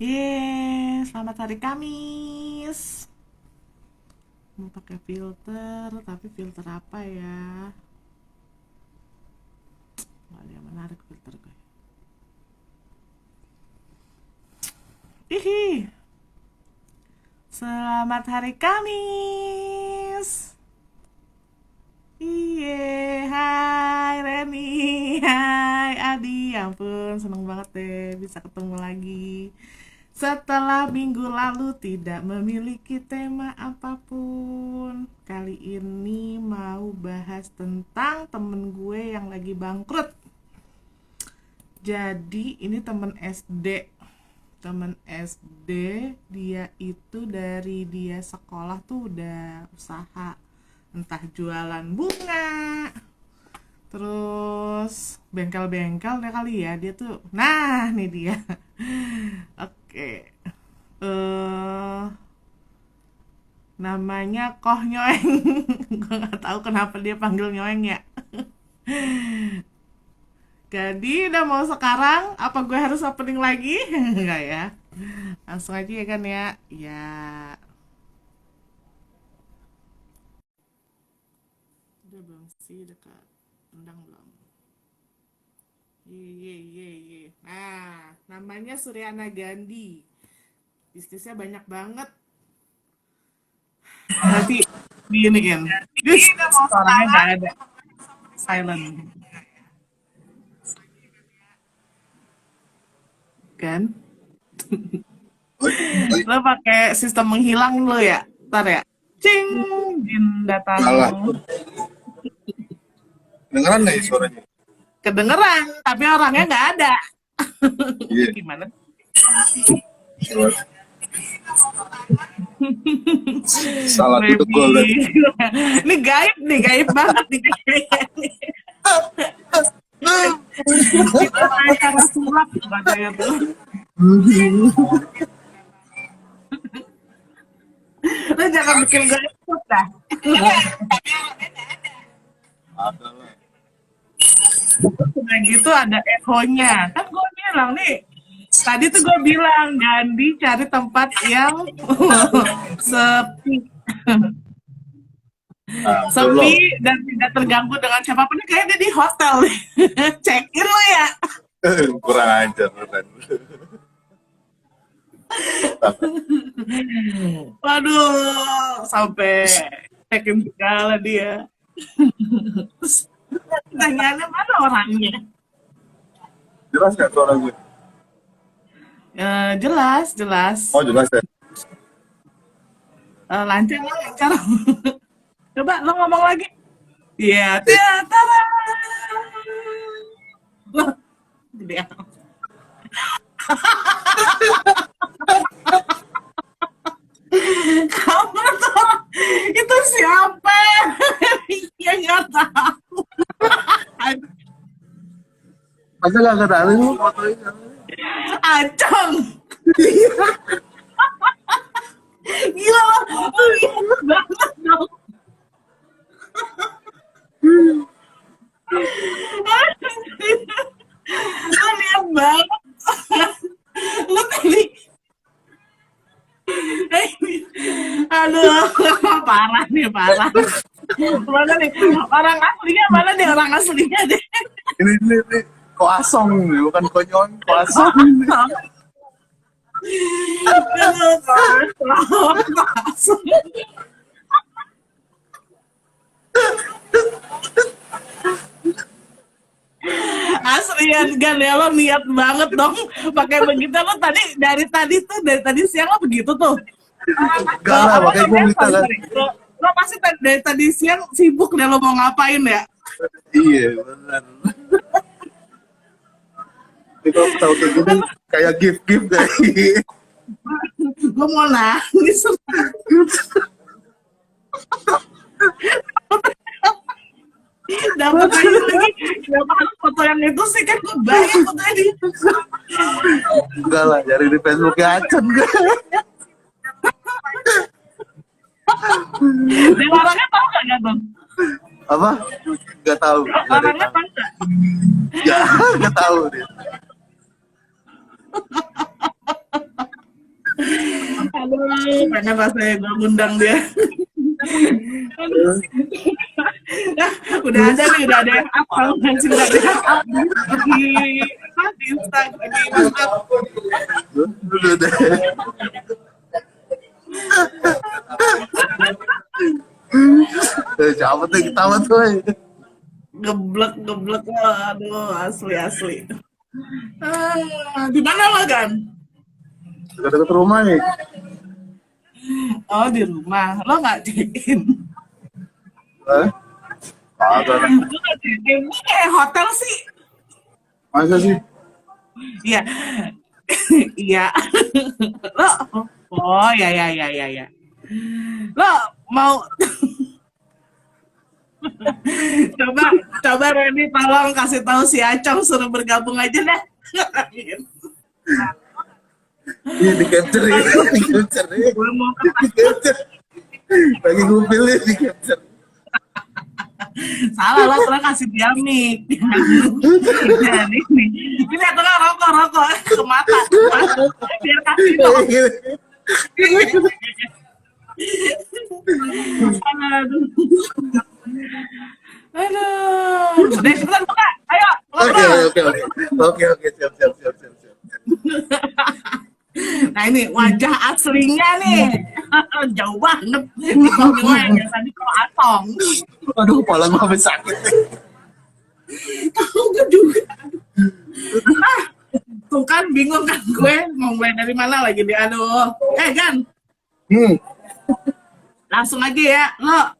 Selamat hari Kamis. Mau pakai filter, tapi filter apa ya? Gak ada yang menarik filter gue. Hihi. Selamat hari Kamis. Hai Reni, hai Adi. Ya ampun, seneng banget deh bisa ketemu lagi. Setelah minggu lalu tidak memiliki tema apapun, kali ini mau bahas tentang temen gue yang lagi bangkrut. Jadi ini temen SD. Temen SD, dia itu dari dia sekolah tuh udah usaha. Entah jualan bunga, terus bengkel-bengkel deh kali ya dia tuh. Nah, nih dia. Oke. Namanya Koh Nyoeng. Gue nggak tahu kenapa dia panggil Nyoeng ya. Jadi udah mau sekarang apa gue harus opening lagi? Enggak ya. Langsung aja ya kan ya. Ya. Udah belum sih dekat. Tendang belum. Ye. Nah, namanya Suryana Gandhi. Bisnisnya banyak banget. Nanti diiniin. This suaranya nggak ada. Silent. Kan? Lo pakai sistem menghilang lo ya? Ntar ya. Cing, din Kalah. datamu. Dengeran nggak ya suaranya? Kedengeran, tapi orangnya nggak ada. Iya. Gimana? Salah tutup gol berarti. Ini gaib nih, gaib banget nih kayaknya. Kita kayak cara sulap katanya tuh. Lo jangan bikin gue ikut dah. Ada lah. Udah gitu ada echonya. Kan gue bilang nih, tadi tuh gue bilang Gandhi cari tempat yang sepi, Nah, sepi dan tidak terganggu dengan siapapun. Ini kayaknya dia di hotel nih. Check in lo ya. kurang ajar kan. Waduh, sampai check in segala dia. Terus pertanyaannya mana orangnya? Jelas nggak suara gue? Jelas, jelas. Oh jelas ya. Lancar, lancar. Coba lo ngomong lagi. Iya, tara. Loh, gede amat. Kamu tuh, itu siapa? Iya nggak tahu. Masa nggak kenalin lu fotonya? Acong. Gila, lo lihat banget dong. Lo lihat banget. Lo tadi, aduh, parah nih, parah. Mana nih, orang aslinya mana nih, orang aslinya deh. Ini kok asong nih, bukan konyol, kok asong. Aslian gan ya, lo niat banget dong pakai begitu. Lo tadi dari tadi siang lo begitu tuh. Enggak lah, Apa makanya gue namanya, minta kan. sorry. Lo pasti dari tadi siang sibuk deh lo mau ngapain ya. Iya benar. Ini kalau tahu kayak gini kayak gift deh. Gue mau nangis. Dapat lagi dapat foto yang itu sih kan gue bayar fotonya di. Enggak lah, cari di Facebooknya Acen. Dia orangnya tahu nggak tuh? Apa? Enggak tahu. Orangnya tahu nggak? Ya, enggak tahu dia. Aduh, pengen rasanya gue ngundang dia. Aduh. Nah, udah ada yang up kalau nggak sih udah ada yang up di Instagram di WhatsApp. Udah deh. Siapa tuh ketawa tuh? Geblek geblek lah, aduh asli. Di mana lo kan? Dekat-dekat rumah nih. Oh di rumah, lo nggak check-in? Hah? Kagak lah. Lo nggak check-in? Lo kayak hotel sih? Masa sih? Iya, iya. Lo, oh ya. Lo mau coba Reni tolong kasih tahu si Acong suruh bergabung aja deh. Iya di capture ya, di capture ya, Gue mau di capture. Lagi ngupil nih di capture. salah lo terus kasih dia mic. Dan ini tengah rokok ke mata. Biar kasih dong. Aduh. Udah cepetan buka. Ayo, ngobrol. Oke, siap. Nah ini wajah aslinya nih. Jauh banget. Gue yang tadi kalau Atong. Aduh, kepala gue sampai sakit. Tahu gue juga. Tuh kan bingung kan gue mau mulai dari mana lagi nih. Aduh. Gan. Langsung aja ya. Lo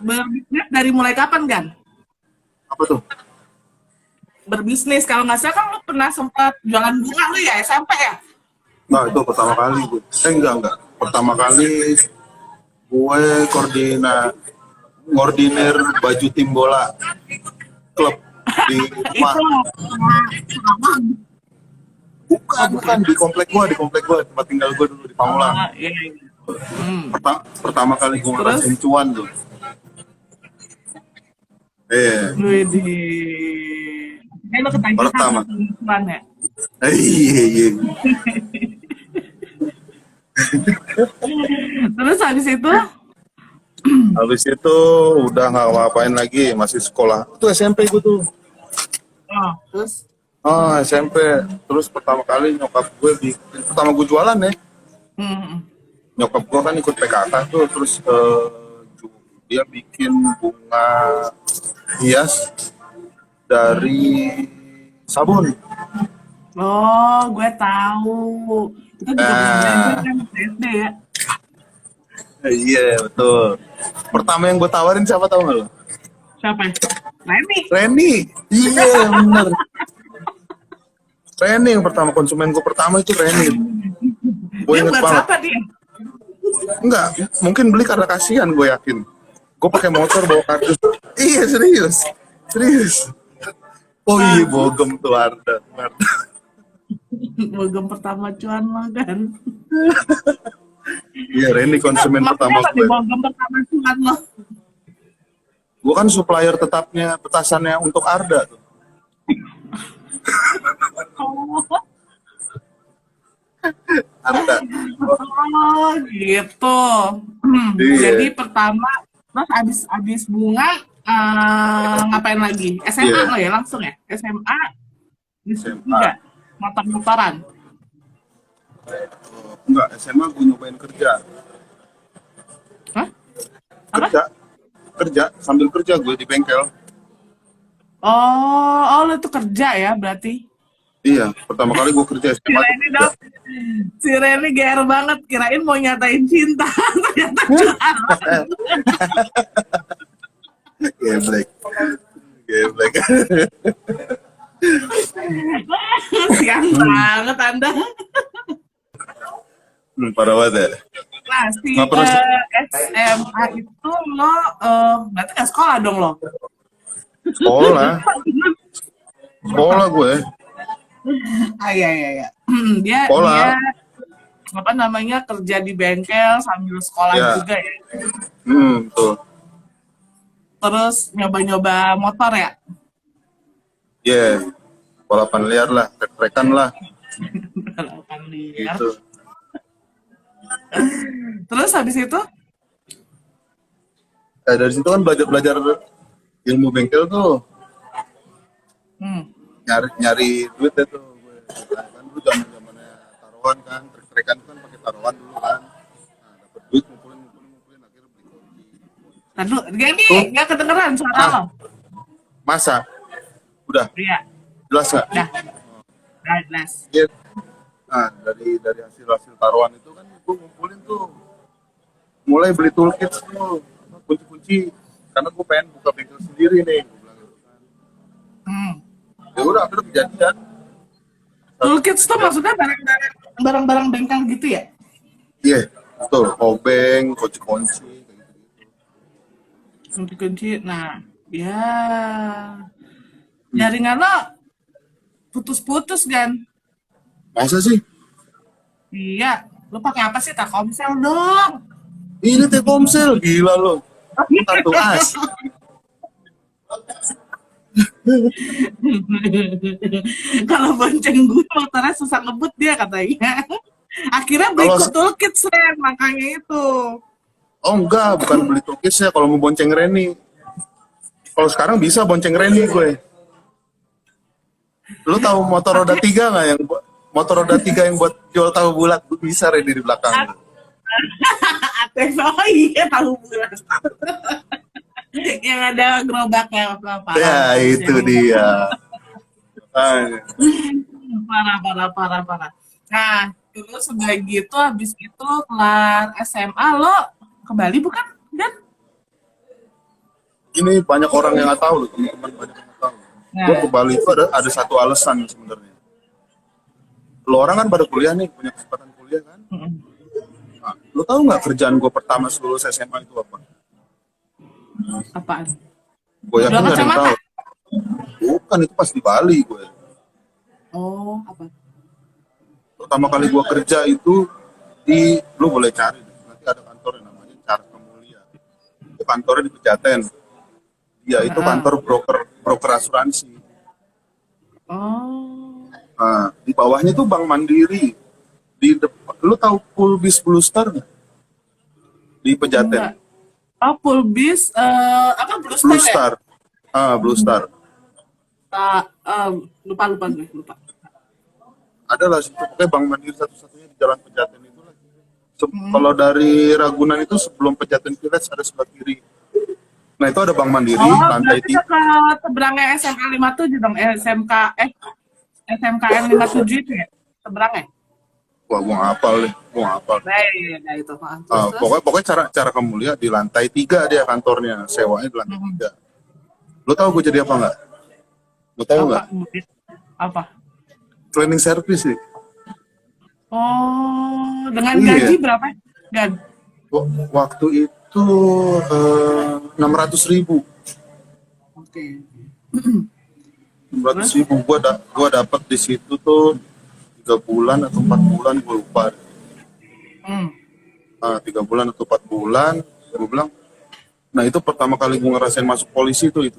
berbisnis dari mulai kapan, Gan? Apa tuh? Berbisnis. Kalau nggak salah kan lo pernah sempat jualan bunga lo ya, SMP ya? Nah, itu pertama kali gue. Enggak. Pertama kali gue ngordinir baju tim bola klub di rumah. Bukan di komplek gue, tempat tinggal gue dulu di Pamulang. Iya. Pertama kali gue ngerasain cuan tuh. Widih. Lo ketagihan Pertama. cuan ya? Iya. Terus habis itu? Habis itu udah nggak ngapain lagi, masih sekolah. Itu SMP gue tuh. Oh, terus? Oh, SMP. Terus pertama kali nyokap gue pertama gue jualan ya. Nyokap gue kan ikut PKK tuh, terus dia bikin bunga hias dari sabun. Oh, gue tahu. Itu juga bisa kan SD ya? Iya, betul. Pertama yang gue tawarin siapa tau gak lo? Siapa? Reni. Iya, bener. Reni yang pertama, konsumen gue pertama itu Reni. Gue Dia inget buat banget. siapa dia? Enggak, mungkin beli karena kasihan, gue yakin. Gue pakai motor bawa kardus. Iya, serius. Oh iya, bogem tuh Arda. Bogem pertama cuan lo kan? Iya, Reni konsumen pertama gue. Bogem pertama cuan lo. Gue kan supplier tetapnya petasannya untuk Arda tuh. Arda. Oh gitu. Iya. Jadi pertama, terus abis bunga ngapain lagi? SMA Iya. lo ya langsung ya? SMA SMA. juga motor-motoran. Enggak, SMA gue nyobain kerja. Hah? Apa? Sambil kerja gue di bengkel. Oh lo tuh kerja ya berarti? Iya, pertama kali gue kerja Si SMA. Reni dong, si Reni GR banget, kirain mau nyatain cinta, ternyata jualan. Geblek. Siang banget Anda. Parah banget ya. Nah, si Nggak pernah SMA itu lo, berarti nggak sekolah dong lo? Sekolah gue. Iya. Dia Sekolah. apa namanya kerja di bengkel sambil sekolah Iya. juga ya. Tuh. Terus nyoba-nyoba motor ya. Iya. Balapan liar lah, trek-trekan lah. Balapan liar. Gitu. Terus habis itu? Dari situ kan belajar ilmu bengkel tuh, Hmm. nyari duit deh tuh gue. Kan dulu zamannya taruhan kan, trik-trikan kan pakai taruhan dulu kan. Nah, dapet duit ngumpulin akhirnya beli kunci. Lalu, gini, Tuh, nggak kedengeran suara ah lo. masa udah Iya, jelas nggak? dah, dah jelas. Iya. Nah dari hasil taruhan itu kan gue ngumpulin tuh, mulai beli toolkit tuh, kunci-kunci, karena gue pengen buka bengkel sendiri nih. Gue bilang gitu kan. Hmm. Ya udah akhirnya kejadian. Toolkits tuh maksudnya barang-barang bengkel gitu ya? Iya, betul. Obeng, kunci-kunci, kayak gitu. Kunci-kunci. Nah, ya jaringan lo putus-putus kan? Masa sih? Iya, lo pakai apa sih? Telkomsel dong. Ini Telkomsel, gila lo. Lu kartu as. Kalau bonceng gue motornya susah ngebut dia katanya. Akhirnya beli Kalau toolkit Ren, makanya itu. oh enggak, bukan beli toolkit ya kalau mau bonceng Reni. Kalau sekarang bisa bonceng Reni gue. Lu tahu motor roda 3 nggak yang motor roda 3 yang buat jual tahu bulat bisa Reni di belakang. Atex, oh iya tahu bulat. Yang ada gerobaknya Ya parah. itu dia. Ah, Parah, parah, parah, parah. Nah, terus udah gitu, habis itu kelar SMA lo ke Bali bukan? Dan ini banyak orang yang nggak tahu loh, teman-teman banyak yang nggak tahu. Gue nah, ke Bali itu ada satu alasan sebenarnya. Lo orang kan pada kuliah nih, punya kesempatan kuliah kan. Nah, lo tahu nggak kerjaan gue pertama lulus SMA itu apa? apaan? Gue yakin Jual nggak ada yang kacamata. tahu. Bukan, itu pas di Bali gue. Oh, apa? Pertama kali gue kerja itu lo boleh cari deh. Nanti ada kantor yang namanya Carta Mulia. Itu kantornya di Pejaten. Dia itu Heeh. kantor broker asuransi. Oh, Nah, di bawahnya tuh Bank Mandiri. Di depan, lu tahu Pulbis Blue Star nggak? Di enggak. Pejaten. Oh, full bis, apa Blue Blue Star ya? Star. Ah, Blue Star. Ah, lupa, lupa gue, lupa. Ada lah situ. Pokoknya Bank Mandiri satu-satunya di Jalan Pejaten itu lah. Hmm. Kalau dari Ragunan itu sebelum Pejaten Village ada sebelah kiri. Nah itu ada Bank Mandiri, Oh, lantai berarti tiga. dekat seberangnya SMA 57 dong, SMKN 57 itu ya? Seberangnya? Wah, gua ngapal deh, gua ngapal. Nah, iya, nah itu. Terus, terus? Pokoknya cara kamu lihat di lantai 3 dia kantornya, sewanya di lantai 3. Lo tau gue jadi apa nggak? Lo tau Apa? nggak? Apa? Cleaning service sih. Oh, dengan gaji Iya. berapa? Gan? Waktu itu 600.000. Oke. 600.000 gua dapat di situ tuh 3 bulan atau 4 bulan gue lupa. Hmm. 3 bulan atau 4 bulan gue bilang. Nah itu pertama kali gue ngerasain masuk polisi tuh itu.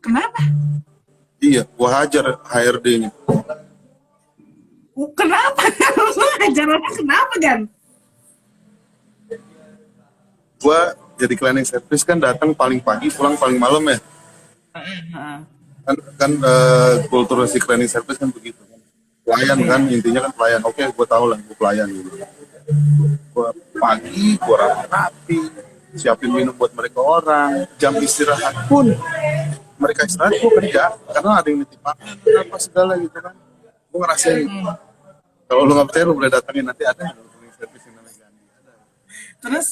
Kenapa? Iya, gue hajar HRD-nya. Kenapa? Lu ajarannya kenapa, Gan? Gue jadi cleaning service kan datang paling pagi, pulang paling malam ya. Heeh. Kan kultur si cleaning service kan begitu. Pelayan kan, intinya kan pelayan. Oke, gue tahu lah, gue pelayan gitu. Gue pagi, gue rapi, siapin minum buat mereka orang. Jam istirahat pun mereka istirahat, gue kerja. Karena ada yang nitip makan, apa segala gitu kan. Gue ngerasain. Kalau lu nggak percaya, lu boleh datangin nanti ada cleaning service yang namanya Gandhi. Terus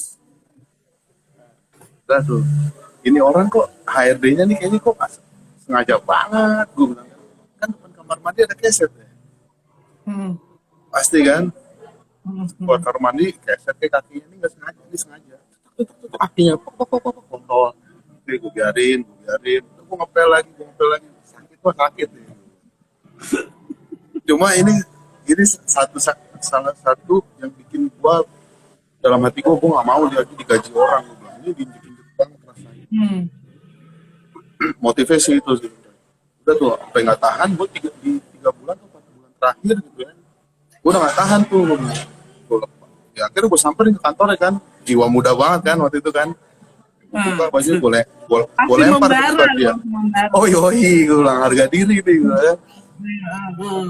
Udah tuh, ini orang kok HRD-nya nih kayaknya kok sengaja banget. Gue bilang, kan depan kamar mandi ada keset ya. hmm. Pasti kan, Hmm. buat kamar mandi keset ke kakinya ini nggak sengaja, ini sengaja. Kakinya pok kontol. Oke, gue biarin. Gue ngepel lagi. Sakit tuh sakit. Ya. Cuma ini salah satu yang bikin gua dalam hati gua nggak mau lagi digaji orang. Gua bilang, ini diinjek-injek banget rasanya. Hmm. Motivasi itu sih. Udah tuh, sampai nggak tahan, gue di 3 bulan atau 4 bulan terakhir gitu ya. Gue Gue udah gak tahan tuh. Ya akhirnya gue samperin ke kantornya kan, jiwa muda banget kan waktu itu kan. Gue buka baju, gue Pasti lempar ke membara depan dia. dong, membara. Oh yoi, gue bilang harga diri nih gue ya.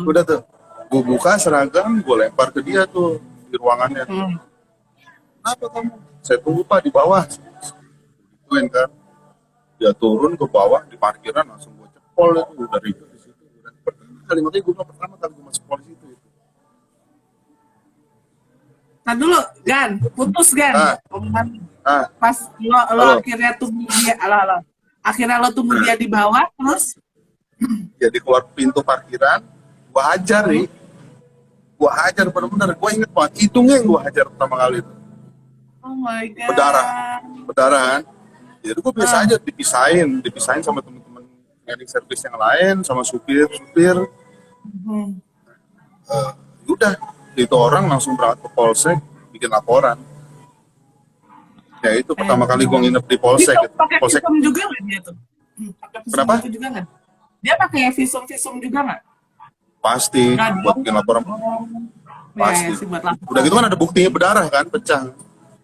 Udah tuh, gue buka seragam, gue lempar ke dia tuh di ruangannya. Kenapa kamu? Saya tunggu pak di bawah. Gituin kan, dia turun ke bawah di parkiran langsung gue cepol itu dari itu di situ. Dan pertama kali makanya gue bilang pertama kali gue masuk polisi itu. Nah dulu, Gan, putus Gan. Pas lo halo. akhirnya tunggu dia, halo. Akhirnya lo tunggu dia di bawah, terus? Jadi keluar pintu parkiran, gue hajar nih. Gue hajar bener-bener, gue inget banget, hitungnya yang gue hajar pertama kali itu. Oh my God. Berdarah kan. Jadi gue biasa aja dipisahin sama teman-teman cleaning service yang lain, sama supir. Udah, itu orang langsung berangkat ke polsek, bikin laporan. Ya itu pertama kali gue nginep di polsek. Itu gitu. pakai Polsek. visum juga nggak dia tuh? Pakai visum Kenapa? itu juga nggak? Dia pakai visum juga nggak? Pasti, buat bikin laporan. Pasti. Ya, sih buat laporan. Udah gitu kan ada buktinya berdarah kan, pecah.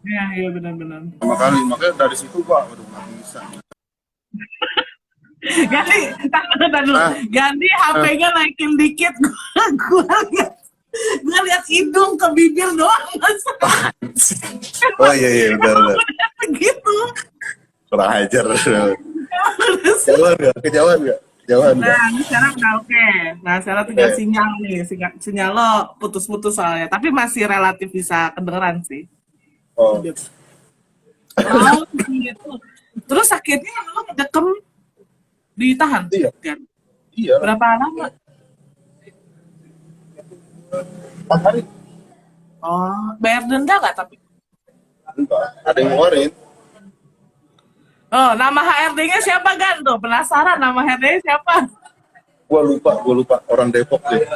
Iya benar-benar. Pertama kali, makanya dari situ gue, waduh nggak bisa. Ganti, ganti HP-nya naikin dikit. Gue lihat hidung ke bibir doang. Oh iya benar. Begitu. Kurang ajar. Kejauhan nggak? Nah, ini sekarang udah oke. Nah, sekarang tinggal sinyal nih. Sinyal lo putus-putus soalnya. Tapi masih relatif bisa kedengeran sih. Oh. Gitu. Terus akhirnya lo ngedekem ditahan? Iya. Kan? Iya. Berapa lama? 4 hari. Oh, bayar denda nggak tapi? Enggak, ada yang ngeluarin. Oh, nama HRD-nya siapa Gan tuh? Penasaran nama HRD-nya siapa? Gua lupa orang Depok deh.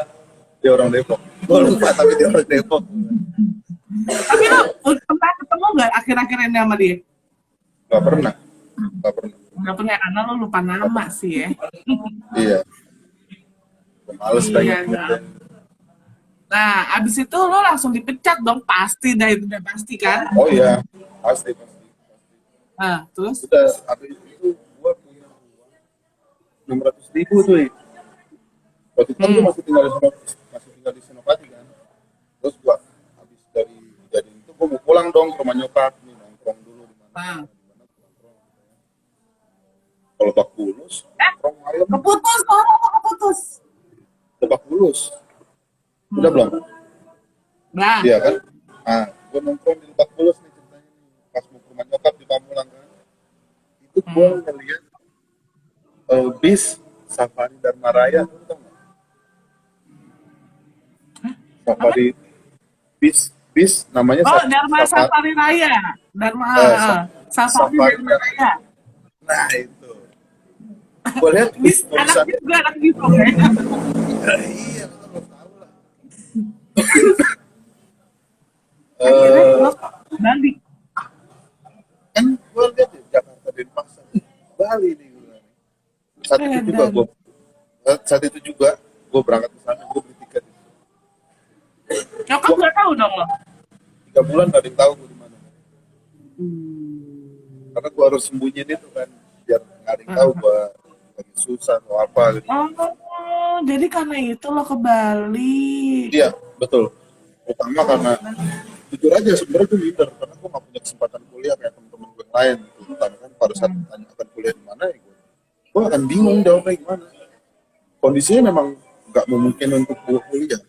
Dia orang Depok. Gua lupa tapi dia orang Depok. Tapi lo pernah ketemu nggak akhir-akhir ini sama dia? Nggak pernah. Nggak pernah, karena lo lupa nama sih ya. Iya. Males Iya, pengen. Nah, abis itu lo langsung dipecat dong, pasti dah itu udah pasti kan? Oh iya, pasti. Nah, terus? Udah, habis itu gua punya uang 600.000 tuh. Waktu itu gua masih tinggal di Senopati kan. Terus gua habis dari kejadian itu gua mau pulang dong ke rumah nyokap nih, nongkrong dulu di mana. Kalau Lebak Bulus, nongkrong malam. Keputus. Lebak Bulus. Udah belum? Nah, Iya kan? Nah, gue nongkrong di Lebak Bulus nih ceritanya nih. Pas mau ke rumah nyokap di Pamulang kan. Itu gue ngeliat bis Safari Dharma Raya, lu tau gak? Safari bis namanya Dharma Safari Raya. Safari Dharma Raya. Nah itu. Gue lihat Anak juga ya. Iya, lo tau lah. Bali. Kan gue lihat ya, Jakarta Denpasar, Bali nih gue. Saat itu juga gue berangkat ke sana, gue beli tiket. Nyokap nggak tahu dong lo. 3 bulan gak ada yang tahu gue di mana. Karena gue harus sembunyiin itu kan, biar nggak ada yang tahu gue lagi susah atau apa gitu. Oh, jadi karena itu lo ke Bali. Iya, betul. Utama karena jujur aja sebenarnya gue minder karena gue gak punya kesempatan kuliah kayak teman-teman gue yang lain gitu. Utama kan pada saat ditanya akan kuliah di mana ya gue akan bingung jawabnya gimana. Kondisinya memang gak memungkinkan untuk gue kuliah.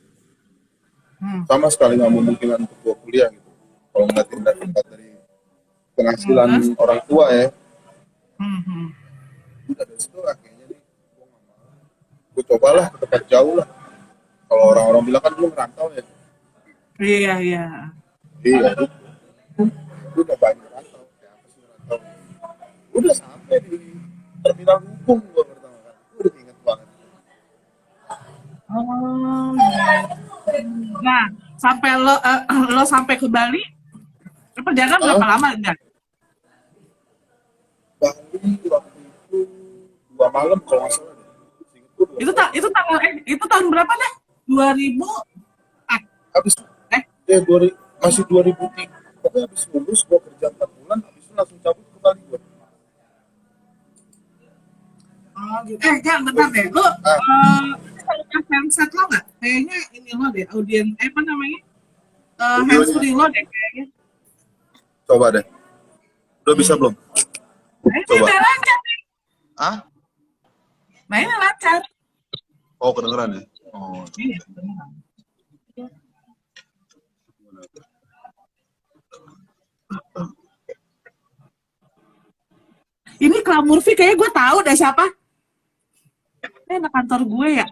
Sama sekali gak memungkinkan untuk gue kuliah gitu. Kalau ngeliatin dari penghasilan orang tua ya. Udah dari situ lah kayaknya nih gue gak mau. Gue cobalah ke tempat jauh lah. Kalau orang-orang bilang kan lu merantau ya. Iya. Iya, gue nyobain merantau. Kayak apa sih merantau? Udah sampai di terminal hukum gue pertama kali. Gue udah inget banget. Oh. Nah, sampai lo sampai ke Bali, perjalanan berapa lama enggak? Bali waktu itu 2 malam kalau nggak salah deh. Itu tahun berapa deh? 2000 habis Eh, masih 2003, pokoknya habis lulus gue kerja 4 bulan, habis itu langsung cabut ke Bali gue. oh gitu. Jangan bentar deh. Lu Ah, punya fanset lo nggak? Kayaknya ini lo deh, apa namanya? audionya Handsfree lo deh kayaknya. coba deh, udah bisa belum? Nah, ini Coba. udah lancar nih. Ah, Nah, ini lancar. oh kedengeran ya. Oh, Iya, beneran. Ini Kak Murphy kayaknya gue tahu deh siapa. Ini anak kantor gue ya.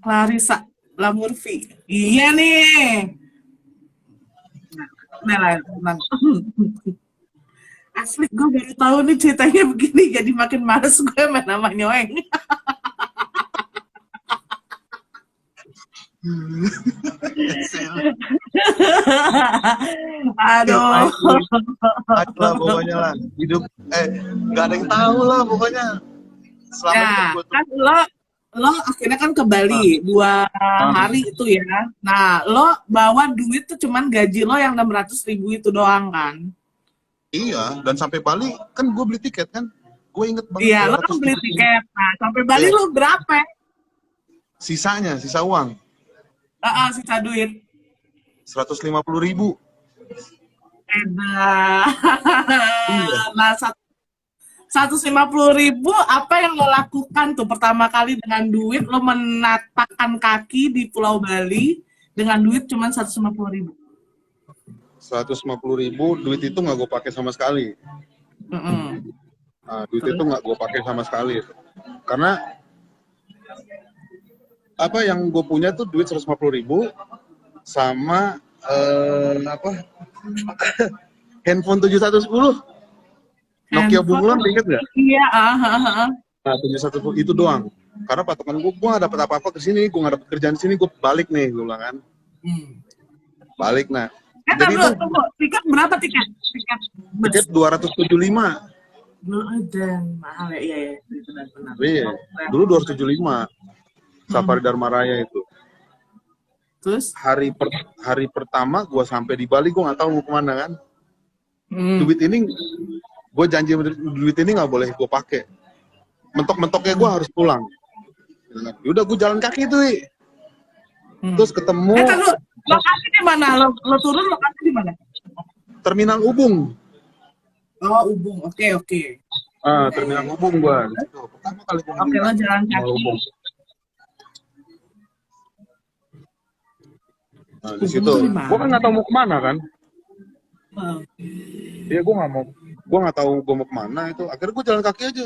Clarissa Lamurfi. Iya nih. Nah, nah. Asli gue baru tahu nih ceritanya begini, jadi makin males gue main nama nyoeng. Aduh. lah pokoknya lah hidup nggak ada yang tahu lah pokoknya selama Ya, hidup gue tuh. kan lo akhirnya kan ke Bali 2 hari itu ya. Nah, lo bawa duit tuh cuman gaji lo yang 600.000 itu doang kan? Iya, dan sampai Bali kan gue beli tiket kan, gue inget banget. Iya, lo kan beli tiket. Nah, sampai Bali Iya. lo berapa? Sisa uang Sisa duit. 150.000. Edah. Iya. Nah, 150.000 apa yang lo lakukan tuh pertama kali dengan duit lo menatakan kaki di Pulau Bali dengan duit cuma 150.000? 150.000 duit itu nggak gue pakai sama sekali. Nah, duit itu nggak gue pakai sama sekali karena apa yang gue punya tuh duit 150.000 sama handphone 7110 Nokia bunglon, inget nggak? Iya, Nah, 7110 itu doang. Karena patokan gue nggak dapet apa-apa ke sini, gue nggak dapet kerjaan di sini, gue balik nih, gue bilang kan. Balik, nah. Jadi itu tunggu, tiket berapa tiket? tiket 275. Dan mahal ya, iya, benar-benar. Iya, dulu 275. Safari Dharma Raya itu. Terus? Hari pertama gue sampai di Bali, gue nggak tahu mau kemana kan. Duit ini, gue janji duit ini nggak boleh gue pakai. Mentok-mentoknya gue harus pulang. Udah gue jalan kaki tuh. Terus ketemu. Lokasi di mana? Lo turun lokasi di mana? Terminal Ubung. Oh, Ubung. Oke. Terminal Ubung gue. Pertama kali gue. Oke, lo jalan kaki. Ubung. Nah, di situ. Gue kan nggak tahu mau kemana kan. Iya, gue nggak tahu gue mau kemana itu. Akhirnya gue jalan kaki aja.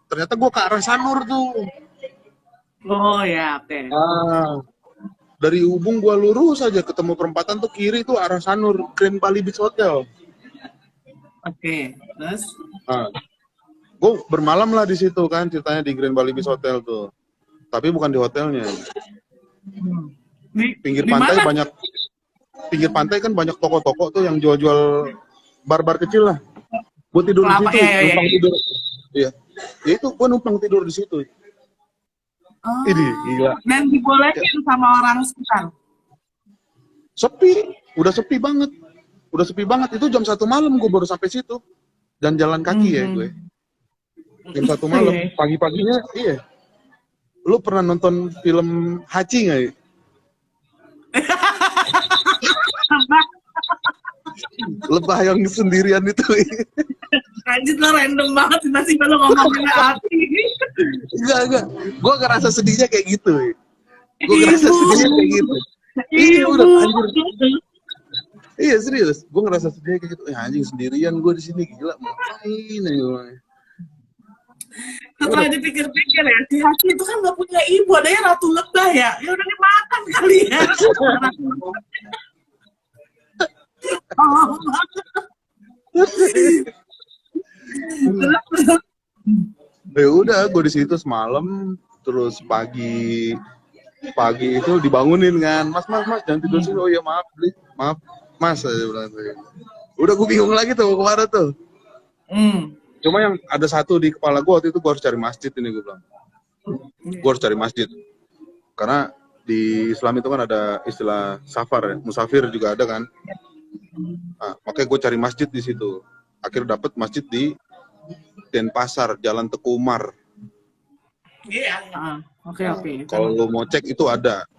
Ternyata gue ke arah Sanur tuh. Oh ya, oke. Dari Ubung gue lurus aja ketemu perempatan tuh kiri tuh arah Sanur, Grand Bali Beach Hotel. Oke, terus? Gue bermalam lah di situ kan, ceritanya di Grand Bali Beach Hotel tuh. Tapi bukan di hotelnya. Pinggir pantai mana? Pinggir pantai kan banyak toko-toko tuh yang jual-jual bar-bar kecil lah. Gue tidur di situ, numpang tidur. Iya. Ya itu gue numpang tidur di situ. Ini gila. Dan dibolehin sama orang sekitar. Sepi, udah sepi banget. Itu jam 1 malam gue baru sampai situ. Dan jalan kaki ya gue. Jam 1 malam, pagi-paginya iya. Lu pernah nonton film Hachi nggak ya? Lebah yang sendirian itu. Anjir, lo random banget sih kalau ngomongin hati. Enggak. Gue ngerasa sedihnya kayak gitu. Iya, udah anjir. Iya, serius. Gue ngerasa sedihnya kayak gitu. Anjing sendirian gue di sini gila. Ngapain ya? Setelah dipikir-pikir ya, si Haki itu kan gak punya ibu, adanya Ratu Lebah ya. Ya udah dimakan kali ya. Ya udah, gue di situ semalam, terus pagi itu dibangunin kan, mas jangan tidur sini. Oh ya maaf mas, saya bilang. Udah gue bingung lagi tuh kemana tuh. Cuma yang ada satu di kepala gue waktu itu, gue harus cari masjid ini, gue bilang. Gue harus cari masjid karena di Islam itu kan ada istilah safar ya, musafir juga ada kan. Nah, makanya gue cari masjid di situ. Akhirnya dapet masjid di Denpasar, Jalan Teku Umar. Iya. Oke. Kalau lo mau cek itu ada.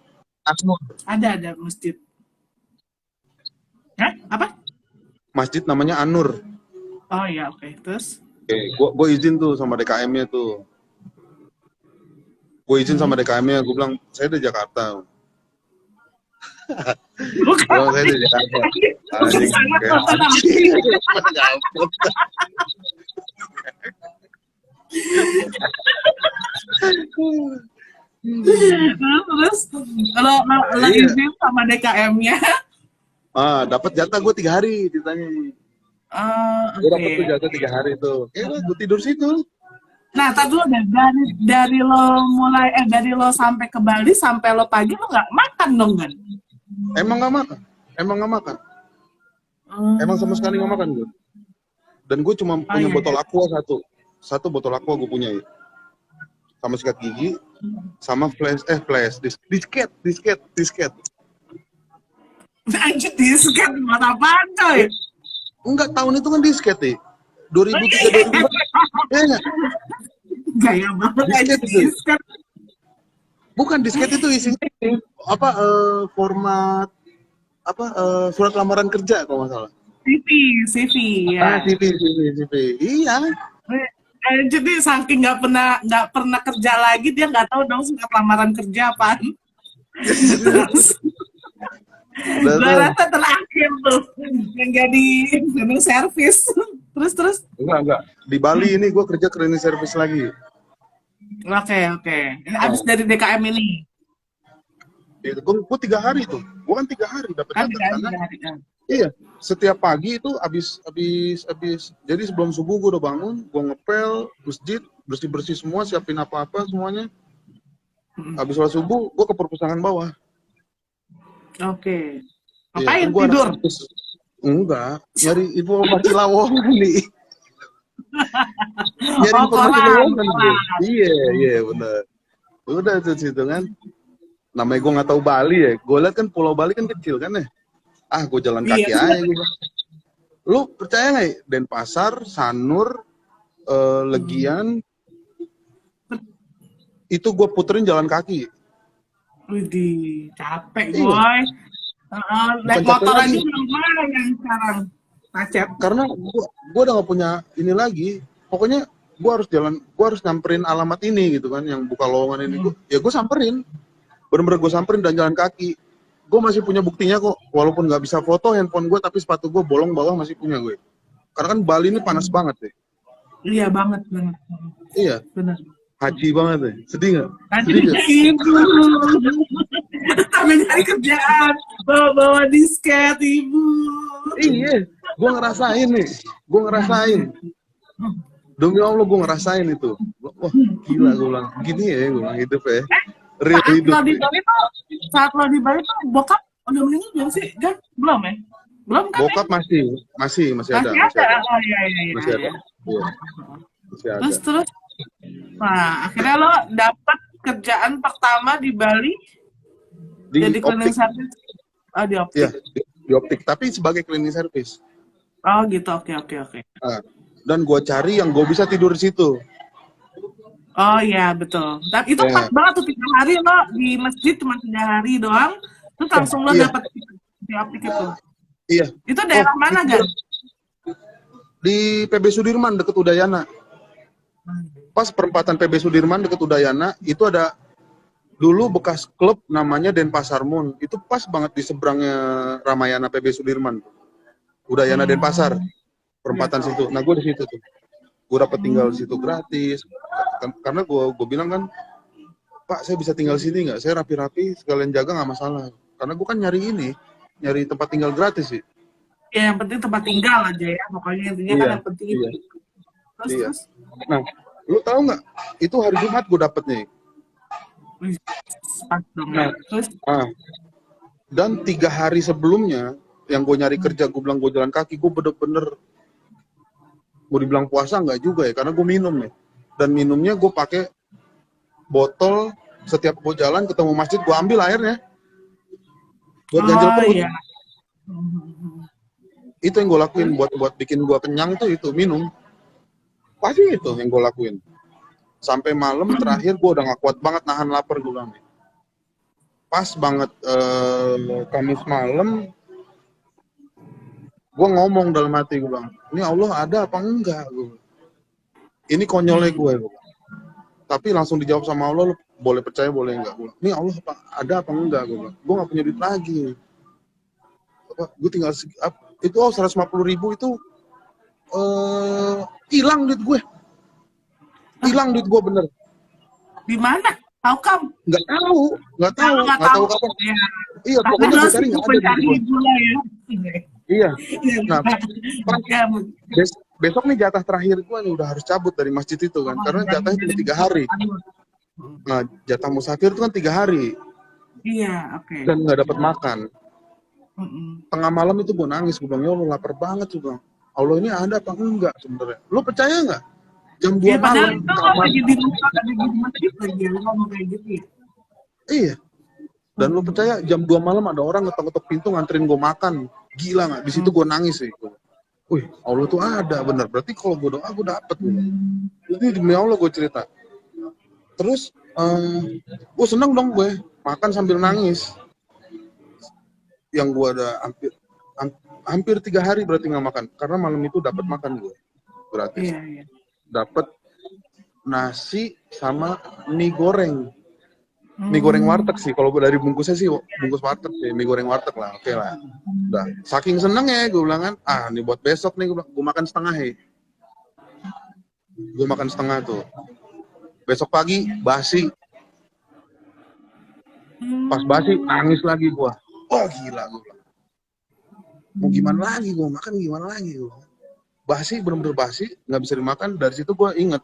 Ada masjid. Hah? Apa? Masjid namanya An-Nur. Oh iya, oke. Terus? Gue izin tuh sama DKM-nya tuh. Gue izin sama DKM-nya, gue bilang, saya dari Jakarta. Bukan. Bilang, saya dari Jakarta. Anjing, kayak anjing. Terus kalau izin sama DKM-nya, Dapat jatah gue 3 hari ditanya. Gue dapat tuh jatah 3 hari tuh. Gue tidur situ. Nah, tadi dulu deh, dari lo sampai ke Bali sampai lo pagi lo nggak makan dong kan? Emang nggak makan. Emang sama sekali nggak makan gue. Dan gue cuma punya botol aqua satu botol aqua gue punya ya. Sama sikat gigi, sama disket. Anjir, disket buat apaan coy? Enggak, tahun itu kan disket nih. 2003 2004. Ya enggak? Gaya banget aja disket. Bukan disket itu isinya format surat lamaran kerja kalau nggak salah. CV ya. CV. Iya. Jadi saking nggak pernah kerja lagi, dia nggak tahu dong surat lamaran kerja apaan. Terus gue rasa terakhir tuh yang jadi cleaning service. Terus enggak di Bali ini gue kerja cleaning service lagi. Oke. Ini abis dari DKM ini. Gue 3 hari tuh. Gue kan 3 hari dapat jatah. Iya, setiap pagi itu habis. Jadi sebelum subuh gue udah bangun, gue ngepel masjid, bersih semua, siapin apa semuanya. Habis sholat subuh, gue ke perpustakaan bawah. Oke. Ngapain tidur? Enggak, nyari informasi lowongan nih. Nyari informasi lowongan. Iya, benar. Udah tuh situ kan. Namanya gue nggak tahu Bali ya. Gue liat kan Pulau Bali kan kecil kan ya. Gue jalan kaki aja gitu. Lu percaya nggak? Denpasar, Sanur, Legian, itu gue puterin jalan kaki. Widih, capek boy. Naik motor aja lumayan sekarang. Macet. Karena gue udah gak punya ini lagi. Pokoknya gue harus nyamperin alamat ini gitu kan, yang buka lowongan ini. Gue samperin. Bener-bener gue samperin dan jalan kaki. Gue masih punya buktinya kok. Walaupun gak bisa foto handphone gue, tapi sepatu gue bolong bawah masih punya gue. Karena kan Bali ini panas banget deh. Iya banget. Iya. Benar. Haji banget deh. Sedih gak? Ibu. Kami nyari kerjaan. Bawa disket, ibu. Iya. Gue ngerasain nih. Demi Allah gue ngerasain itu. Wah gila gue bilang. Gini ya gue bilang hidup ya. Real hidup. Saat lo di Bali tuh bokap udah meninggal belum sih? Belum ya? Belum kan? Bokap masih ada. Oh iya. Masih ada. Terus. Nah, akhirnya lo dapat kerjaan pertama di Bali jadi cleaning service. Di optik. Iya, di optik, tapi sebagai cleaning service. Oh gitu, oke. Dan gue cari yang gue bisa tidur di situ. Oh iya, betul. Tapi itu pas banget tuh 3 hari lo di masjid cuma 3 hari doang, terus langsung lo dapat di optik itu. Iya. Itu daerah mana, Gan? Di PB Sudirman deket Udayana. Pas perempatan PB Sudirman deket Udayana, itu ada dulu bekas klub namanya Denpasar Moon. Itu pas banget di seberangnya Ramayana PB Sudirman. Udayana Denpasar. Perempatan situ. Nah, gue di situ tuh. Gue dapet tinggal di situ gratis. Karena gue bilang kan, Pak, saya bisa tinggal sini nggak? Saya rapi-rapi, sekalian jaga nggak masalah. Karena gue kan nyari tempat tinggal gratis sih. Ya, yang penting tempat tinggal aja ya. Pokoknya intinya kan yang penting itu. Terus. Nah, lu tahu nggak? Itu hari Jumat gue dapet nih. Terus. Dan 3 hari sebelumnya, yang gue nyari kerja, gue bilang gue jalan kaki, gue bener-bener mau dibilang puasa nggak juga ya, karena gue minum nih. Dan minumnya gue pakai botol setiap gue jalan ketemu masjid gue ambil airnya buat ganjel Oh perut. iya. Itu yang gue lakuin buat bikin gue kenyang tuh itu minum. Pasti itu yang gue lakuin. Sampai malam terakhir gue udah gak kuat banget nahan lapar gue bilang. Pas banget Kamis malam gue ngomong dalam hati gue bilang, ini Allah ada apa enggak? Ini konyolnya gue. Tapi langsung dijawab sama Allah, lu boleh percaya boleh enggak. Ini Allah ada apa enggak? Gue gak punya duit lagi. Gue tinggal itu 150.000 itu hilang duit gue. Hilang duit gue bener. Di mana? Tahu kamu? Nggak tahu kapan. Ya. Iya, pokoknya gue cari nggak ada duit gue. Gula ya. Iya. Nah, Ya, besok nih jatah terakhir gue nih udah harus cabut dari masjid itu kan, karena jatahnya cuma 3 hari. Nah, jatah musafir itu kan 3 hari iya, oke. dan nggak dapat makan. Tengah malam itu gue nangis, gue bilang, ya Allah lapar banget juga. Allah ini ada apa enggak sebenarnya? Lu percaya nggak? Jam 2 Ya, padahal malam. itu lo lagi di rumah, lagi di rumah gitu lagi ya, lo ngomong kayak gitu ya. Iya. Dan lu percaya jam 2 malam ada orang ngetok-ngetok pintu nganterin gue makan. Gila nggak? Di situ gue nangis sih. Wih, Allah tuh ada bener. Berarti kalau gue doa gue dapet. Jadi demi Allah gue cerita. Terus gue seneng dong gue makan sambil nangis. Yang gue ada hampir 3 hari berarti nggak makan. Karena malam itu dapat makan gue gratis. Iya. Dapat nasi sama mie goreng. Mie goreng warteg sih, kalau dari bungkusnya sih bungkus warteg sih, mie goreng warteg lah, oke lah. Udah, saking seneng ya gue bilang kan, ini buat besok nih gue makan setengah ya. Gue makan setengah tuh. Besok pagi basi. Pas basi nangis lagi gue. Oh gila gue bilang. Mau gimana lagi gue makan gimana lagi gue. Basi bener-bener basi, nggak bisa dimakan. Dari situ gue inget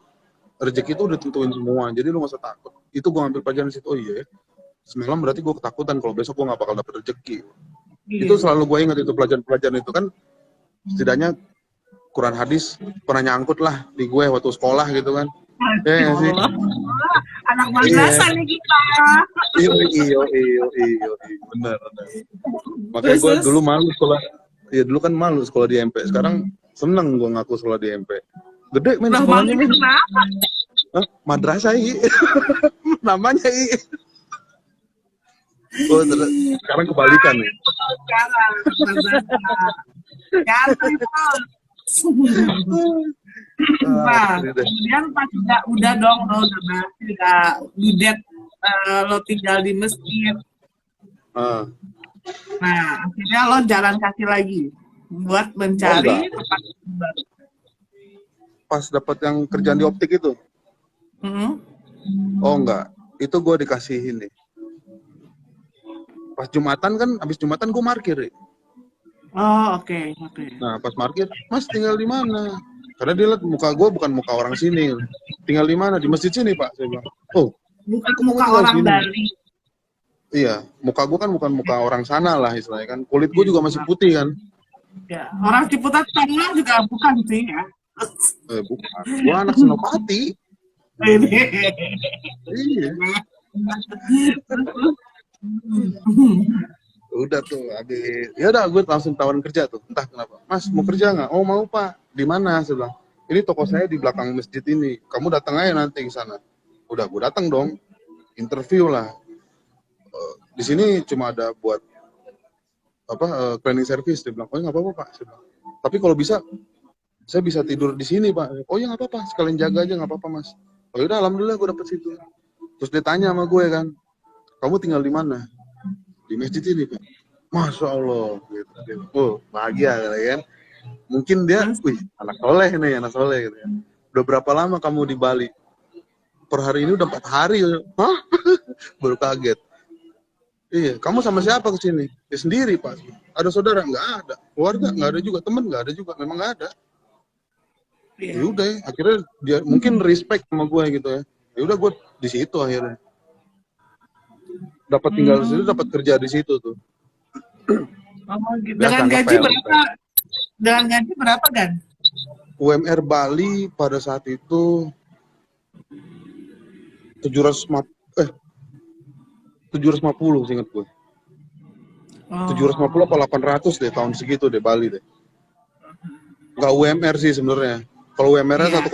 rezeki itu udah tentuin semua, jadi lu gak usah takut. Itu gue ambil pelajaran di situ. Oh iya, semalam berarti gue ketakutan kalau besok gue gak bakal dapet rezeki. Itu selalu gue ingat itu pelajaran-pelajaran itu kan. Setidaknya Quran hadis pernah nyangkut lah di gue waktu sekolah gitu kan. Ya sih. Anak madrasah nih kita. Iyo, bener. Makanya gue dulu malu sekolah. Iya dulu kan malu sekolah di MP. Sekarang seneng gue ngaku sekolah di MP. Gede men sekolahnya men. Kenapa? Madrasah i. Namanya i. Oh, sekarang kebalikan nih. Nah, kemudian pas udah dong lo udah bidet lo tinggal di masjid. Nah, akhirnya lo jalan kaki lagi buat mencari tempat baru. Pas dapat yang kerjaan di optik itu? Oh enggak, itu gue dikasih ini. Pas Jumatan kan, abis Jumatan gue markir. Oh oke. Nah pas markir, Mas tinggal di mana? Karena dia lihat muka gue bukan muka orang sini. Tinggal di mana? Di masjid sini Pak. Saya bilang. Oh, muka orang Bali. Iya, muka gue kan bukan muka orang sana lah istilahnya kan. Kulit gue juga masih putih kan. Ya, orang Ciputat sana juga bukan sih ya. Bukan, gue anak Senopati. Iya. Udah tuh, habis. Ya udah, gue langsung tawarin kerja tuh. Entah kenapa. Mas mau kerja nggak? Oh mau Pak. Di mana? Saya bilang. Ini toko saya di belakang masjid ini. Kamu datang aja nanti ke sana. Udah, gue datang dong. Interview lah. Di sini cuma ada buat cleaning service. Dia bilang, oh nggak apa-apa Pak. Saya bilang, tapi kalau bisa saya bisa tidur di sini Pak. Oh ya nggak apa-apa, sekalian jaga aja nggak apa-apa Mas. Oh yaudah, alhamdulillah gue dapet situ. Terus dia tanya sama gue kan, kamu tinggal di mana? Di masjid ini Pak. Masya Allah. Gitu. Oh bahagia kan. Mungkin dia, wih anak soleh gitu ya. Udah berapa lama kamu di Bali? Per hari ini udah 4 hari. Hah? Baru kaget. Iya, kamu sama siapa ke sini? Ya sendiri Pak. Ada saudara? Nggak ada. Keluarga? Nggak ada juga. Teman? Nggak ada juga. Memang nggak ada. Ya udah, akhirnya dia mungkin respect sama gue gitu ya. Ya udah gue di situ akhirnya. Dapat tinggal di situ, dapat kerja di situ tuh. Oh, gitu. Dengan gaji berapa? Dengan gaji berapa kan? UMR Bali pada saat itu 750 seingat gue. 750 apa 800 deh tahun segitu deh Bali deh. Nggak UMR sih sebenarnya. Kalau UMR-nya 1,2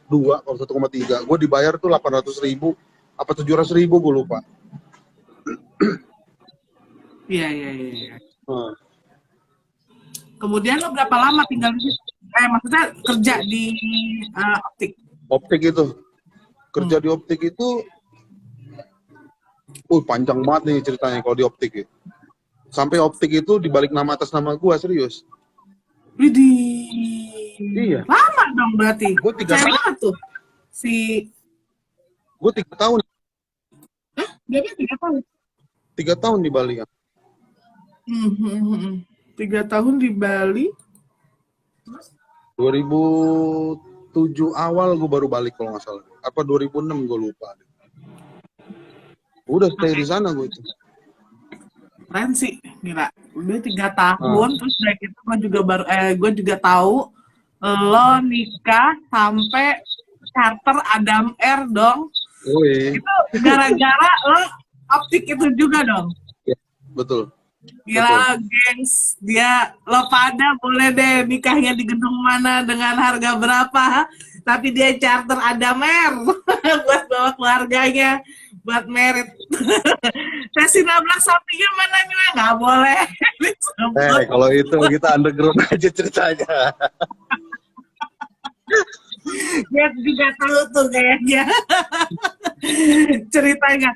kalau 1,3. Gue dibayar tuh 800.000 apa 700.000 gue lupa. Iya. Kemudian lo berapa lama tinggal di situ? Maksudnya kerja di optik? Optik itu. Kerja di optik itu panjang banget nih ceritanya kalau di optik ya. Sampai optik itu dibalik nama atas nama gua, serius. Widih. Iya. Lama dong berarti. Gua 3 tahun tuh. Gua 3 tahun. Dia 3 tahun. 3 tahun di Bali ya. 3 tahun di Bali. 2007 awal gua baru balik kalau nggak salah. Apa 2006 gua lupa. Udah stay di sana gua itu. Keren sih, gila. Udah 3 tahun, terus dari itu gue juga tahu lo nikah sampai charter Adam Air dong. Itu gara-gara lo optik itu juga dong. Ya, betul. Gila, gengs. Lo pada boleh deh nikahnya di gedung mana dengan harga berapa, tapi dia charter Adam Air buat bawa keluarganya buat merit. Sesi nabrak sapinya mana juga nggak boleh. Kalau itu kita underground aja ceritanya. Dia juga tahu tuh kayaknya ceritanya.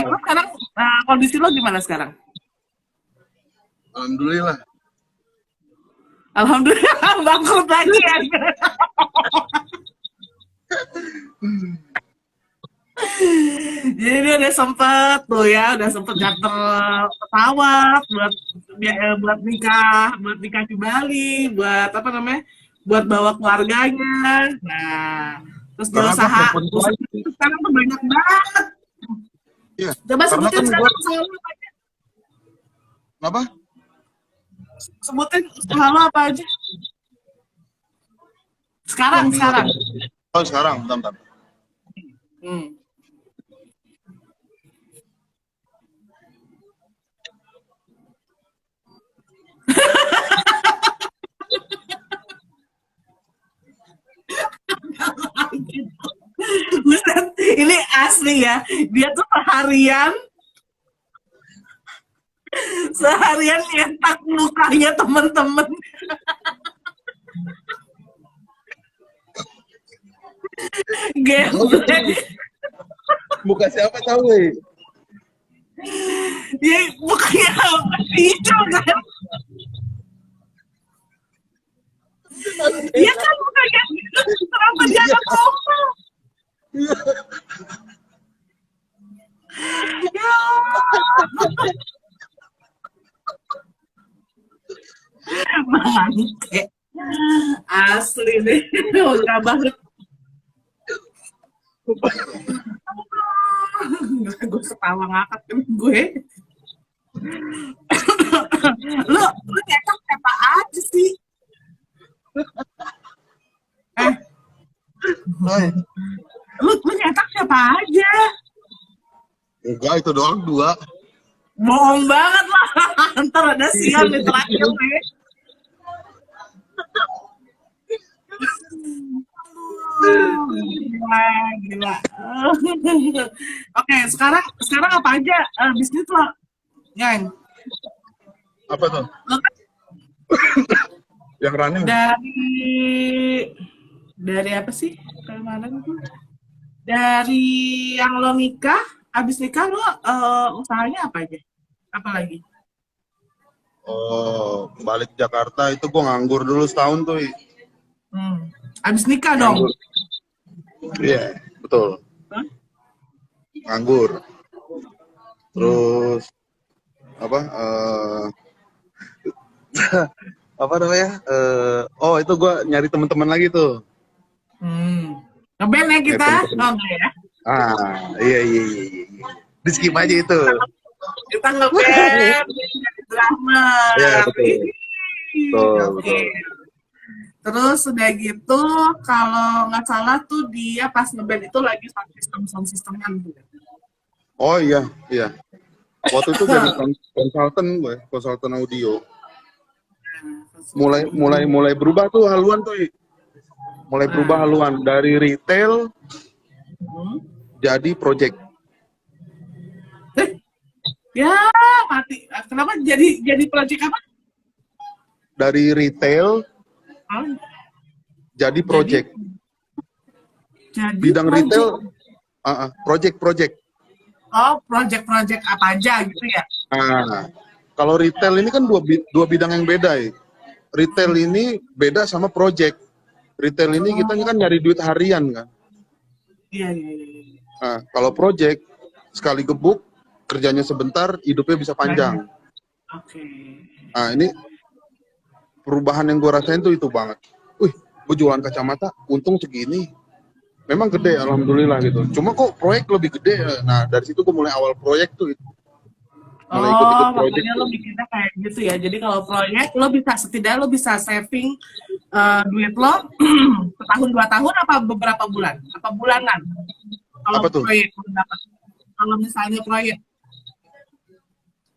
Lo sekarang kondisi lo gimana sekarang? Alhamdulillah. Alhamdulillah bangkrut lagi ya. Jadi dia udah sempet charter pesawat buat nikah di Bali, buat buat bawa keluarganya. Nah, terus dia usaha itu sekarang tuh banyak banget. Iya. Coba sebutin sekarang usaha lo apa aja. Apa? Sebutin usaha lo apa aja. Sekarang. Oh sekarang, bentar. Buset, ini asli ya. Dia tuh seharian nyetak mukanya temen-temen. Geblek. Muka siapa tahu nih? Ya mukanya hijau kan. Iya kan mukanya kenapa dia ada foto? Ya. Bangke. Asli deh. Enggak banget. Gue ketawa ngakak kan gue. Lu nyetak apa aja sih? Lu nyetak siapa aja? Enggak, itu doang 2. Bohong banget lah. Ntar ada sial nih terakhir nih. Gila. Oke, sekarang apa aja bisnis lo? Yang Apa tuh? Yang running dari apa sih kemarin tuh? Dari yang lo nikah, abis nikah lo usahanya apa aja? Apa lagi? Oh, balik Jakarta itu gue nganggur dulu setahun tuh. Abis nikah dong? Iya, betul. Nganggur. Terus apa? Apa namanya? Itu gue nyari teman-teman lagi tuh. Ngeband ya kita? Oh enggak ya? Iya. Di skip aja itu. Kita ngeband, drama. Iya, betul. Oke. Terus udah gitu, kalau nggak salah tuh dia pas ngeband itu lagi sound systeman tuh. Oh iya, iya. Waktu itu jadi konsultan audio. Mulai berubah tuh haluan tuh. Mulai berubah Nah, haluan dari retail hmm. jadi project. Eh, ya mati. Kenapa jadi project apa? Dari retail Oh, jadi jadi project. jadi Bidang project. retail project. Oh, project-project apa aja gitu ya? Nah, kalau retail ini kan dua bidang yang beda ya. Retail ini beda sama project. Retail ini kita Oh, kan nyari duit harian kan. iya, iya, iya, iya. Nah, kalau project sekali gebuk kerjanya sebentar, hidupnya bisa Banyak. panjang. Oke. Nah, ini perubahan yang gue rasain tuh itu banget. Wih, gue jualan kacamata, untung segini. Memang gede, alhamdulillah gitu. Cuma kok proyek lebih gede. Nah, dari situ gue mulai awal proyek tuh, mulai Oh, ikut-ikut proyek makanya lo tuh. bikinnya kayak gitu ya. Jadi kalau proyek lo bisa setidaknya lo bisa saving duit lo setahun 2 tahun apa beberapa bulan? Apa bulanan? Kalau Apa tuh? proyek lo dapat. Kalau misalnya proyek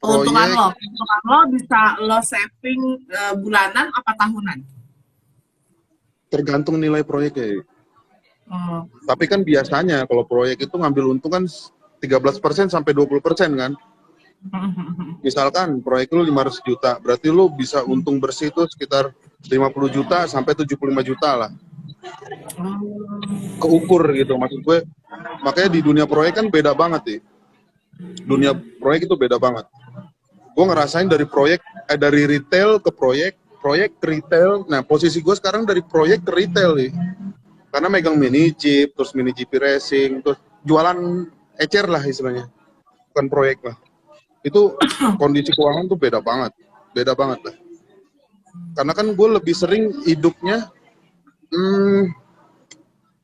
Proyek keuntungan lo bisa lo saving bulanan apa tahunan? tergantung nilai proyeknya. Oh. Tapi kan biasanya kalau proyek itu ngambil untung kan 13% sampai 20% kan. Misalkan proyek lu 500 juta, berarti lu bisa untung bersih itu sekitar 50 juta sampai 75 juta lah. Keukur gitu maksud gue. Makanya di dunia proyek kan beda banget nih. Dunia proyek itu beda banget. Gue ngerasain dari retail ke proyek ke retail. Nah, posisi gue sekarang dari proyek ke retail nih. Karena megang mini jeep, terus mini GP racing, terus jualan ecer lah istilahnya. Bukan proyek lah. Itu kondisi keuangan tuh beda banget lah. Karena kan gue lebih sering hidupnya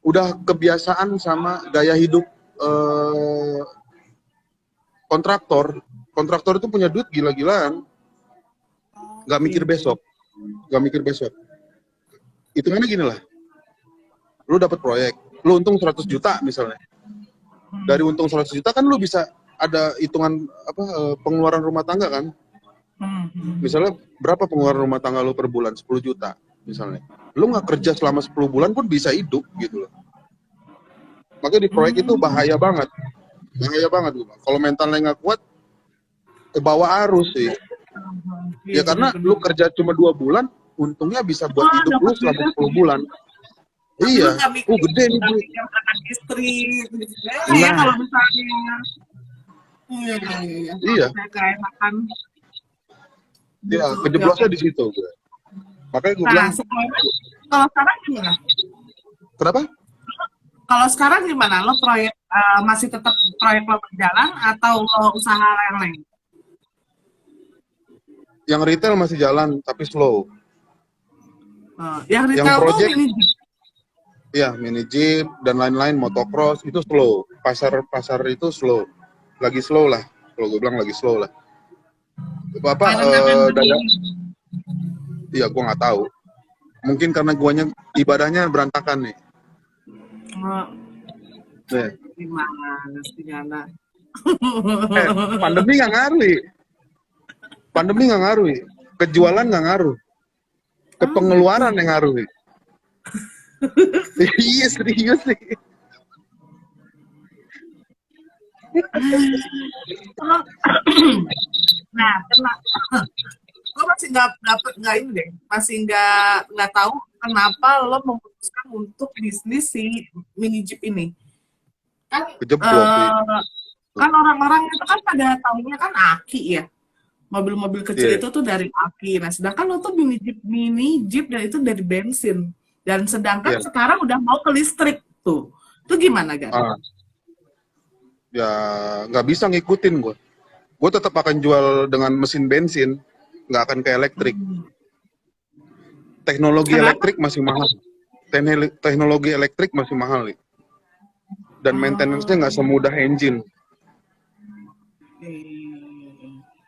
udah kebiasaan sama gaya hidup kontraktor itu punya duit gila-gilaan, nggak mikir besok itu kan gini lah, lu dapat proyek, lu untung 100 juta misalnya, dari untung 100 juta kan lu bisa ada hitungan pengeluaran rumah tangga kan. Misalnya berapa pengeluaran rumah tangga lu per bulan? 10 juta misalnya. Lu nggak kerja selama 10 bulan pun bisa hidup gitu loh. Makanya di proyek itu bahaya banget. Kalau mentalnya nggak kuat, bawa arus sih. Ya karena lu kerja cuma 2 bulan, untungnya bisa buat hidup lu selama 10 bulan. Iya, gede nih Bu. Anak istri, gitu. Ya Nah, kalau misalnya iya. kayak makan Ya, kejeblosnya di situ gue. Makanya gue bilang, kalau sekarang gimana? kenapa? Kalau sekarang gimana? Lo proyek masih tetap proyek lo berjalan atau lo usaha yang lain? Yang retail masih jalan tapi slow. Yang Yang retail project, tuh mini. ya mini jeep dan lain-lain, motocross itu slow. Pasar itu slow. Lagi slow lah. Kalau gue bilang lagi slow lah. Bapak iya gue nggak tahu. Mungkin karena guanya ibadahnya berantakan nih. Gimana? Pandemi nggak ngaruh. Kejualan nggak ngaruh. Kepengeluaran yang ngaruh. Iya serius sih. Nah, gue masih nggak ini deh, masih nggak tahu kenapa lo memutuskan untuk bisnis si mini jeep ini. Kan kan orang-orang itu kan pada tahunya kan aki ya, mobil-mobil kecil itu tuh dari aki. Nah, sedangkan lo tuh mini jeep dan itu dari bensin. Dan sedangkan sekarang udah mau ke listrik tuh. Itu gimana, Gan? Ya nggak bisa ngikutin gue. Gue tetap akan jual dengan mesin bensin, nggak akan ke elektrik. Teknologi elektrik masih mahal. Teknologi elektrik masih mahal nih. Dan maintenance-nya nggak semudah engine.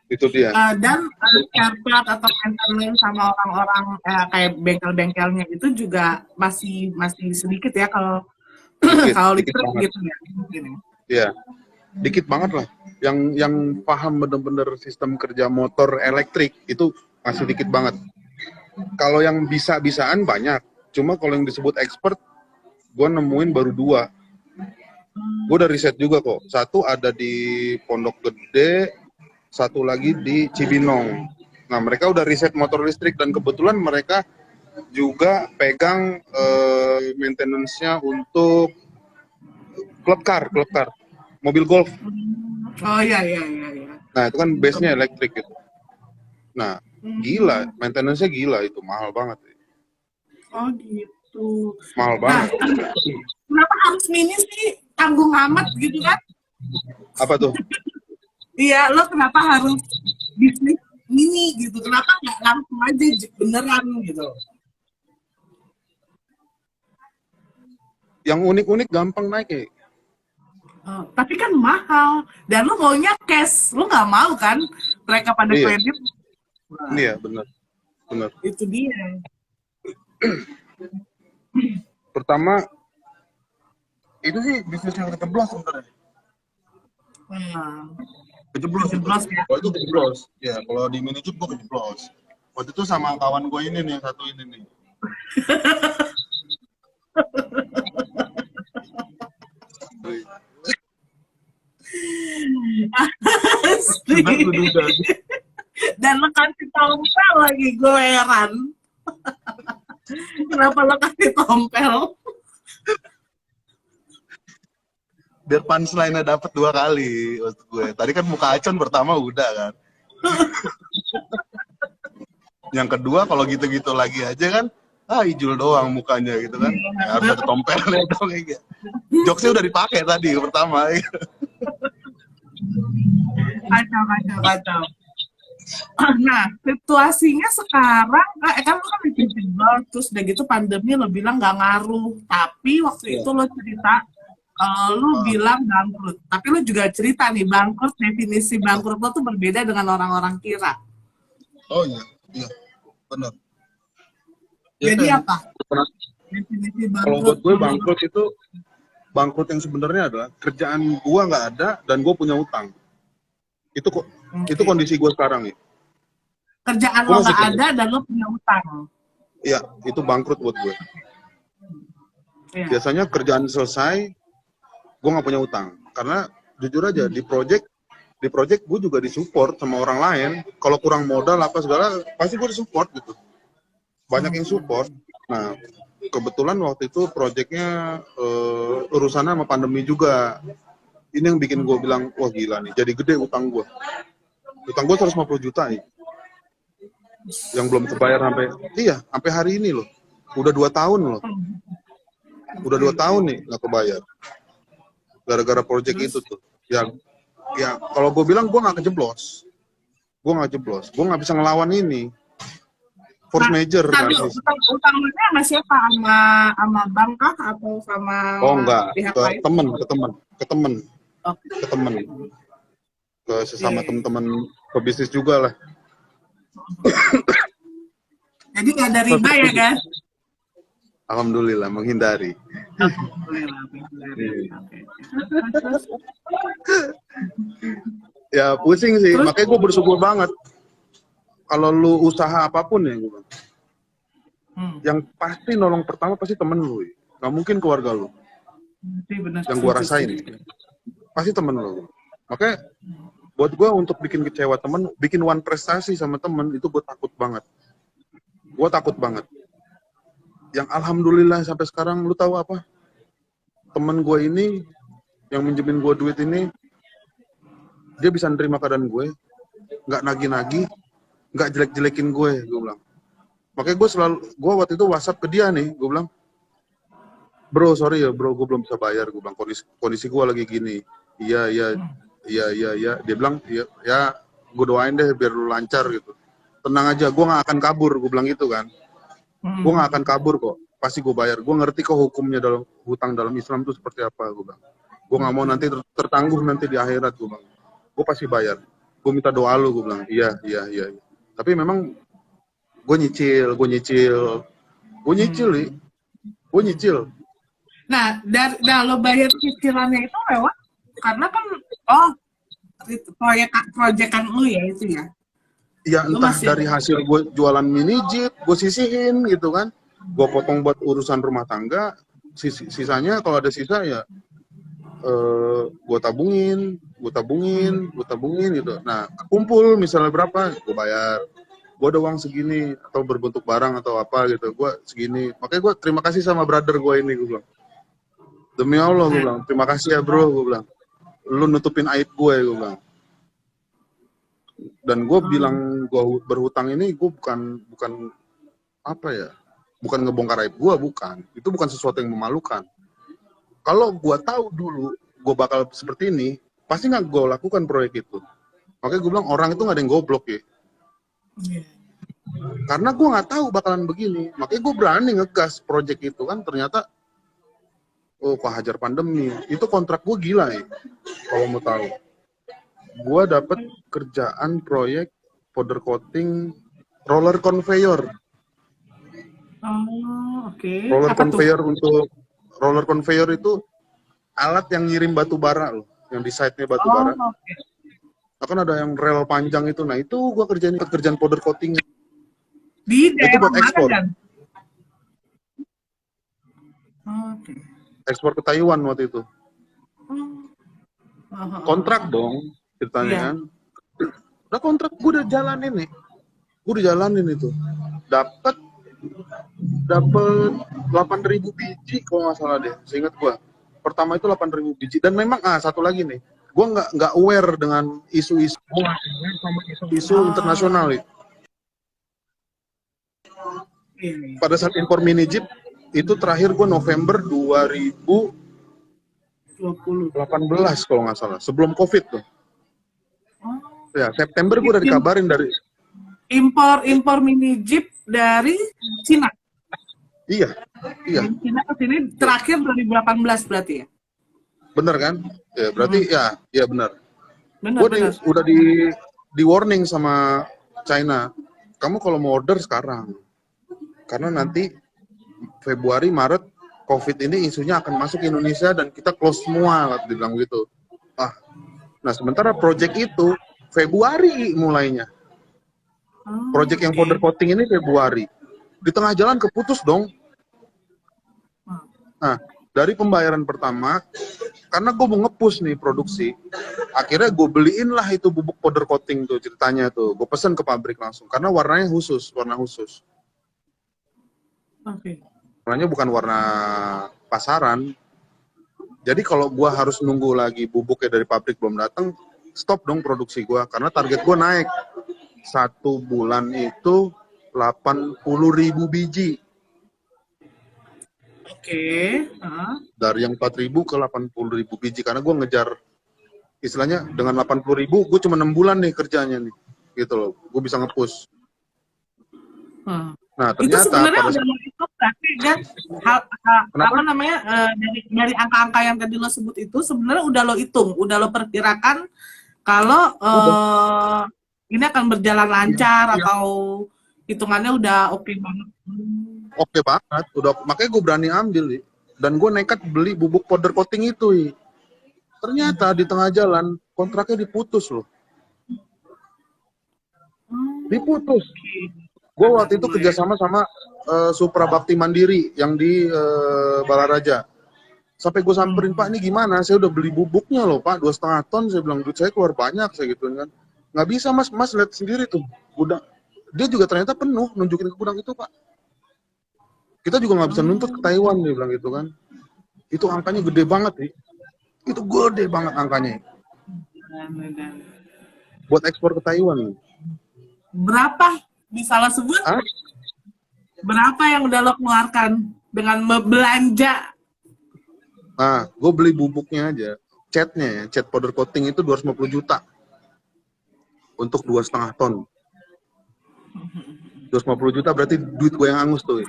Itu dia. Dan spare part atau maintenance sama orang-orang kayak bengkel-bengkelnya itu juga masih sedikit ya kalau listrik gitu ya. Iya. dikit banget lah. Yang paham bener-bener sistem kerja motor elektrik itu masih dikit banget. Kalau yang bisa-bisaan banyak. Cuma kalau yang disebut expert, gue nemuin baru 2. Gue udah riset juga kok. Satu ada di Pondok Gede, satu lagi di Cibinong. Nah, mereka udah riset motor listrik dan kebetulan mereka juga pegang maintenance-nya untuk klub car, mobil golf. Oh iya. Nah, itu kan base-nya elektrik gitu. Nah, gila, maintenance-nya gila itu, mahal banget. Oh gitu. Mahal Nah, banget. kenapa harus mini sih? Tanggung amat gitu kan? Apa tuh? Iya, lo kenapa harus bisnis mini gitu? Kenapa nggak langsung aja beneran gitu? Yang unik-unik gampang naik ya. Oh, tapi kan mahal. Dan lo maunya cash. Lo nggak mau kan mereka pada Iya. kredit? Iya, benar. Itu dia. Pertama, itu sih bisnis yang kejeblos sebenarnya. Kejeblos Ya. Kalau itu kejeblos. Ya, kalau di mini jeep gue kejeblos. Waktu itu sama kawan gue ini nih, satu ini nih. Asli. Dan lo kasih tompel lagi, gue heran. Kenapa lo kasih tompel? Biar punchline-nya dapet 2 kali maksud gue. Tadi kan muka Acon pertama udah kan. Yang kedua kalau gitu-gitu lagi aja kan, Ijul doang mukanya gitu kan. Ya, harus ada tompelnya dong kayak gitu. Jokesnya udah dipakai tadi pertama. Kacau. Nah, situasinya sekarang, kan lo kan bikin jebol, terus udah gitu pandemi lo bilang nggak ngaruh. Tapi waktu itu lo cerita, lo bilang bangkrut. Tapi lo juga cerita nih, bangkrut, definisi bangkrut lo tuh berbeda dengan orang-orang kira. Oh iya, benar. Jadi Ya, apa? Definisi kalau buat gue bangkrut itu, bangkrut yang sebenarnya adalah kerjaan gue nggak ada dan gue punya utang. Itu kok, itu kondisi gue sekarang nih. Kerjaan Gua lo masih nggak kerja. ada dan lo punya utang. Iya, itu bangkrut buat gue. Iya. Biasanya kerjaan selesai, gue nggak punya utang. Karena jujur aja di project gue juga disupport sama orang lain. Kalau kurang modal apa segala, pasti gue disupport gitu. Banyak yang support. Nah, kebetulan waktu itu projectnya urusannya sama pandemi juga. Ini yang bikin gue bilang, wah gila nih, jadi gede utang gue. Utang gue 150 juta nih. Yang belum terbayar sampai hari ini loh. Udah 2 tahun loh. Udah 2 tahun nih nggak kebayar. Gara-gara project itu tuh. Ya kalau gue bilang gue nggak kejeblos. Gue nggak bisa ngelawan ini. Force major. Utangnya sama siapa? Sama bank kah atau sama Enggak, pihak ke lain? temen. Ke sesama teman-teman pebisnis juga lah. Jadi nggak ada riba ya guys? Alhamdulillah menghindari. Ya pusing sih, makanya gue bersyukur banget. Kalau lu usaha apapun ya, gue yang pasti nolong pertama pasti temen lu, nggak mungkin keluarga lu. Yang gue rasain, pasti temen lu. Makanya buat gue untuk bikin kecewa temen, bikin one prestasi sama temen itu gue takut banget. Yang alhamdulillah sampai sekarang, lu tahu apa? Temen gue ini yang minjemin gue duit ini, dia bisa nerima keadaan gue, nggak nagih-nagih, nggak jelek-jelekin gue bilang. Makanya gue waktu itu WhatsApp ke dia nih, gue bilang, bro sorry ya bro, gue belum bisa bayar, gue bilang kondisi gue lagi gini. Iya, dia bilang ya gue doain deh biar lu lancar gitu. Tenang aja, gue nggak akan kabur, gue bilang gitu kan. Gue nggak akan kabur kok, pasti gue bayar. Gue ngerti kok hukumnya dalam hutang dalam Islam itu seperti apa, gue bilang. Gue nggak mau nanti tertangguh nanti di akhirat, gue bilang. Gue pasti bayar. Gue minta doa lu, gue bilang. Iya. Tapi memang gue nyicil. Nah, lo bayar cicilannya itu lewat karena kan proyekan lu ya itu ya. Ya Lu entah masih dari hasil gue jualan mini jeep, gue sisihin gitu kan. Gue potong buat urusan rumah tangga, sisanya kalau ada sisa ya gue tabungin gitu. Nah, kumpul misalnya berapa, gue bayar. Gue ada uang segini, atau berbentuk barang atau apa gitu, gue segini. Makanya gue terima kasih sama brother gue ini, gue bilang. Demi Allah, gue bilang, terima kasih ya bro, gue bilang. Lu nutupin aib gue bilang. Dan gue bilang gue berhutang ini, gue bukan apa ya, bukan ngebongkar aib gue, bukan. Itu bukan sesuatu yang memalukan. Kalau gue tahu dulu gue bakal seperti ini, pasti nggak gue lakukan proyek itu. Makanya gue bilang orang itu nggak ada yang goblok ya. Karena gue nggak tahu bakalan begini, makanya gue berani ngegas proyek itu kan. Ternyata Pak hajar pandemi, itu kontrak gue gila ya. Kalau mau tahu, gue dapet kerjaan proyek powder coating roller conveyor. Oke. Roller Apa tuh? conveyor untuk roller conveyor itu alat yang ngirim batu bara loh, yang di site-nya batu bara. Oke. Kan ada yang rel panjang itu, nah itu gue kerjaan powder coating. Di Itu daerah buat mana ekspor. kan? Oke. Ekspor ke Taiwan waktu itu. Kontrak dong ceritanya Iya. kan. Udah kontrak, gue udah jalanin nih. Gue udah jalanin itu. Dapat 8.000 biji kalau nggak salah deh, seingat gue. Pertama itu 8.000 biji. Dan memang satu lagi nih, gue nggak aware dengan isu-isu internasional nih. Pada saat impor mini jeep itu terakhir gue November 2018 kalau nggak salah, sebelum COVID tuh. Ya, September gue udah dikabarin dari impor mini jeep dari Cina. Iya. Dari Cina ke sini terakhir 2018 berarti ya? Bener kan? Ya, berarti ya benar. Benar. Udah di warning sama China. Kamu kalau mau order sekarang. Karena nanti Februari, Maret, COVID ini isunya akan masuk ke Indonesia dan kita close semua, dibilang gitu. Nah sementara project itu Februari mulainya. Project yang powder coating ini Februari. Di tengah jalan keputus dong. Nah, dari pembayaran pertama, karena gue mau nge-push nih produksi, akhirnya gue beliin lah itu bubuk powder coating tuh ceritanya tuh. Gue pesen ke pabrik langsung, karena warna khusus. Oke. Warnanya bukan warna pasaran. Jadi kalau gue harus nunggu lagi bubuknya dari pabrik belum datang, stop dong produksi gue. Karena target gue naik. 1 bulan itu 80.000 biji. Oke. Dari yang 4.000 ke 80.000 biji. Karena gue ngejar, istilahnya dengan 80.000, gue cuma 6 bulan nih kerjanya nih. Gitu loh, gue bisa nge-push. Nah, ternyata itu sebenarnya udah lo hitung berarti kan apa namanya dari angka-angka yang tadi lo sebut itu sebenarnya udah lo hitung, udah lo perkirakan kalau ini akan berjalan lancar atau hitungannya udah oke banget. Oke banget, makanya gue berani ambil nih. Dan gue nekat beli bubuk powder coating itu. Ternyata di tengah jalan kontraknya diputus loh. Diputus. Gue waktu itu kerjasama sama Supra Bakti Mandiri yang di Balaraja. Sampai gue samperin, Pak, ini gimana? Saya udah beli bubuknya loh, Pak, 2,5 ton. Saya bilang, duit saya keluar banyak, saya gitu kan. Nggak bisa, Mas lihat sendiri tuh. Gudang. Dia juga ternyata penuh, nunjukin ke gudang itu, Pak. Kita juga nggak bisa nuntut ke Taiwan, dia bilang gitu kan. Itu angkanya gede banget, nih. Itu gede banget angkanya. Buat ekspor ke Taiwan. Berapa? Bisa lo sebut? Berapa yang udah lo keluarkan dengan belanja? Nah, gue beli bubuknya aja. Catnya ya, cat powder coating itu 250 juta. Untuk 2,5 ton. 250 juta berarti duit gue yang angus tuh.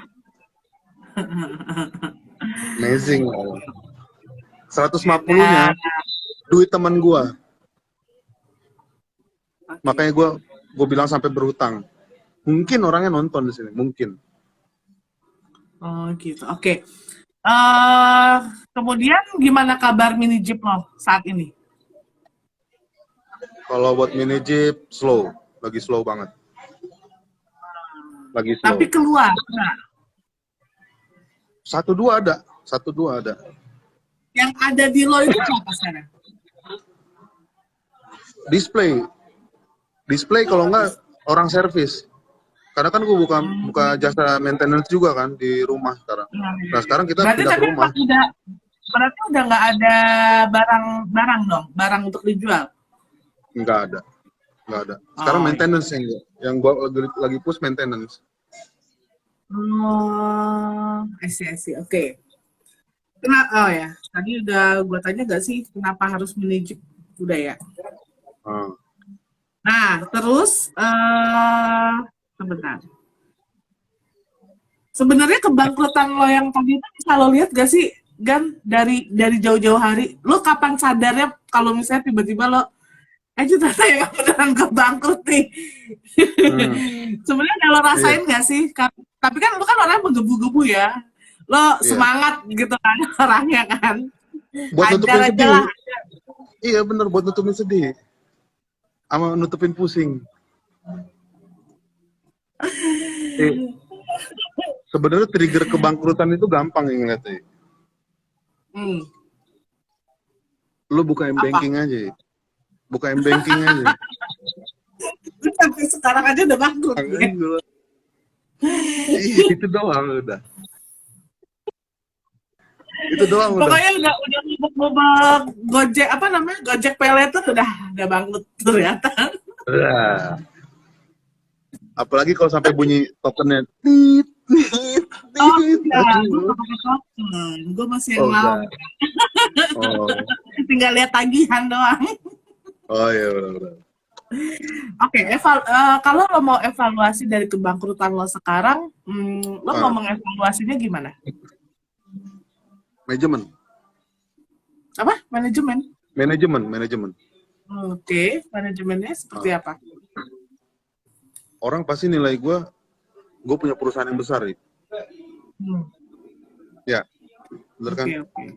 Amazing. 150-nya duit teman gue. Makanya gue bilang sampai berhutang. Mungkin orangnya nonton di sini, mungkin. Oh gitu, oke. Kemudian gimana kabar mini jeep lo saat ini? Kalau buat mini Jeep slow, lagi slow banget. Lagi slow. Tapi keluar. Nah, 1-2 ada, 1-2 ada. yang ada di lo itu apa sekarang? Display kalau enggak orang servis. Karena kan gue buka jasa maintenance juga kan di rumah sekarang. Nah sekarang kita Berarti pindah ke tapi rumah. berarti udah nggak ada barang dong, barang untuk dijual. Nggak ada. Sekarang Oh, maintenance yang gue lagi push maintenance. I see. Oke. Oh ya, tadi udah gue tanya gak sih kenapa harus manajer budaya? Nah, terus sebentar. Sebenarnya kebangkrutan lo yang tadi itu bisa lo lihat gak sih, Gan, dari jauh-jauh hari? Lo kapan sadarnya kalau misalnya tiba-tiba lo ternyata ya beneran bangkrut nih. Sebenarnya kalau rasain nggak sih? Tapi kan lo kan orangnya menggebu-gebu ya. Lo semangat gitu kan orangnya kan. Buat nutupin Ajar aja sedih. lah. Iya bener, buat nutupin sedih. Sama nutupin pusing. Sebenarnya trigger kebangkrutan itu gampang yang ngeliatnya. Lo buka M-Banking aja. Buka M-Banking aja. Sampai sekarang aja udah bangkrut. Ya? Itu doang udah. Pokoknya udah bubuk Gojek apa namanya? Gojek Pele itu udah bangkrut ternyata. Apalagi kalau sampai bunyi tokennya. Gue masih yang lama. Tinggal lihat tagihan doang. Oh iya benar. Oke, kalau lo mau evaluasi dari kebangkrutan lo sekarang, lo mau mengevaluasinya gimana? Manajemen. Apa? Manajemen. Oke, manajemennya seperti apa? Orang pasti nilai gue punya perusahaan yang besar, ya, bener kan? Okay.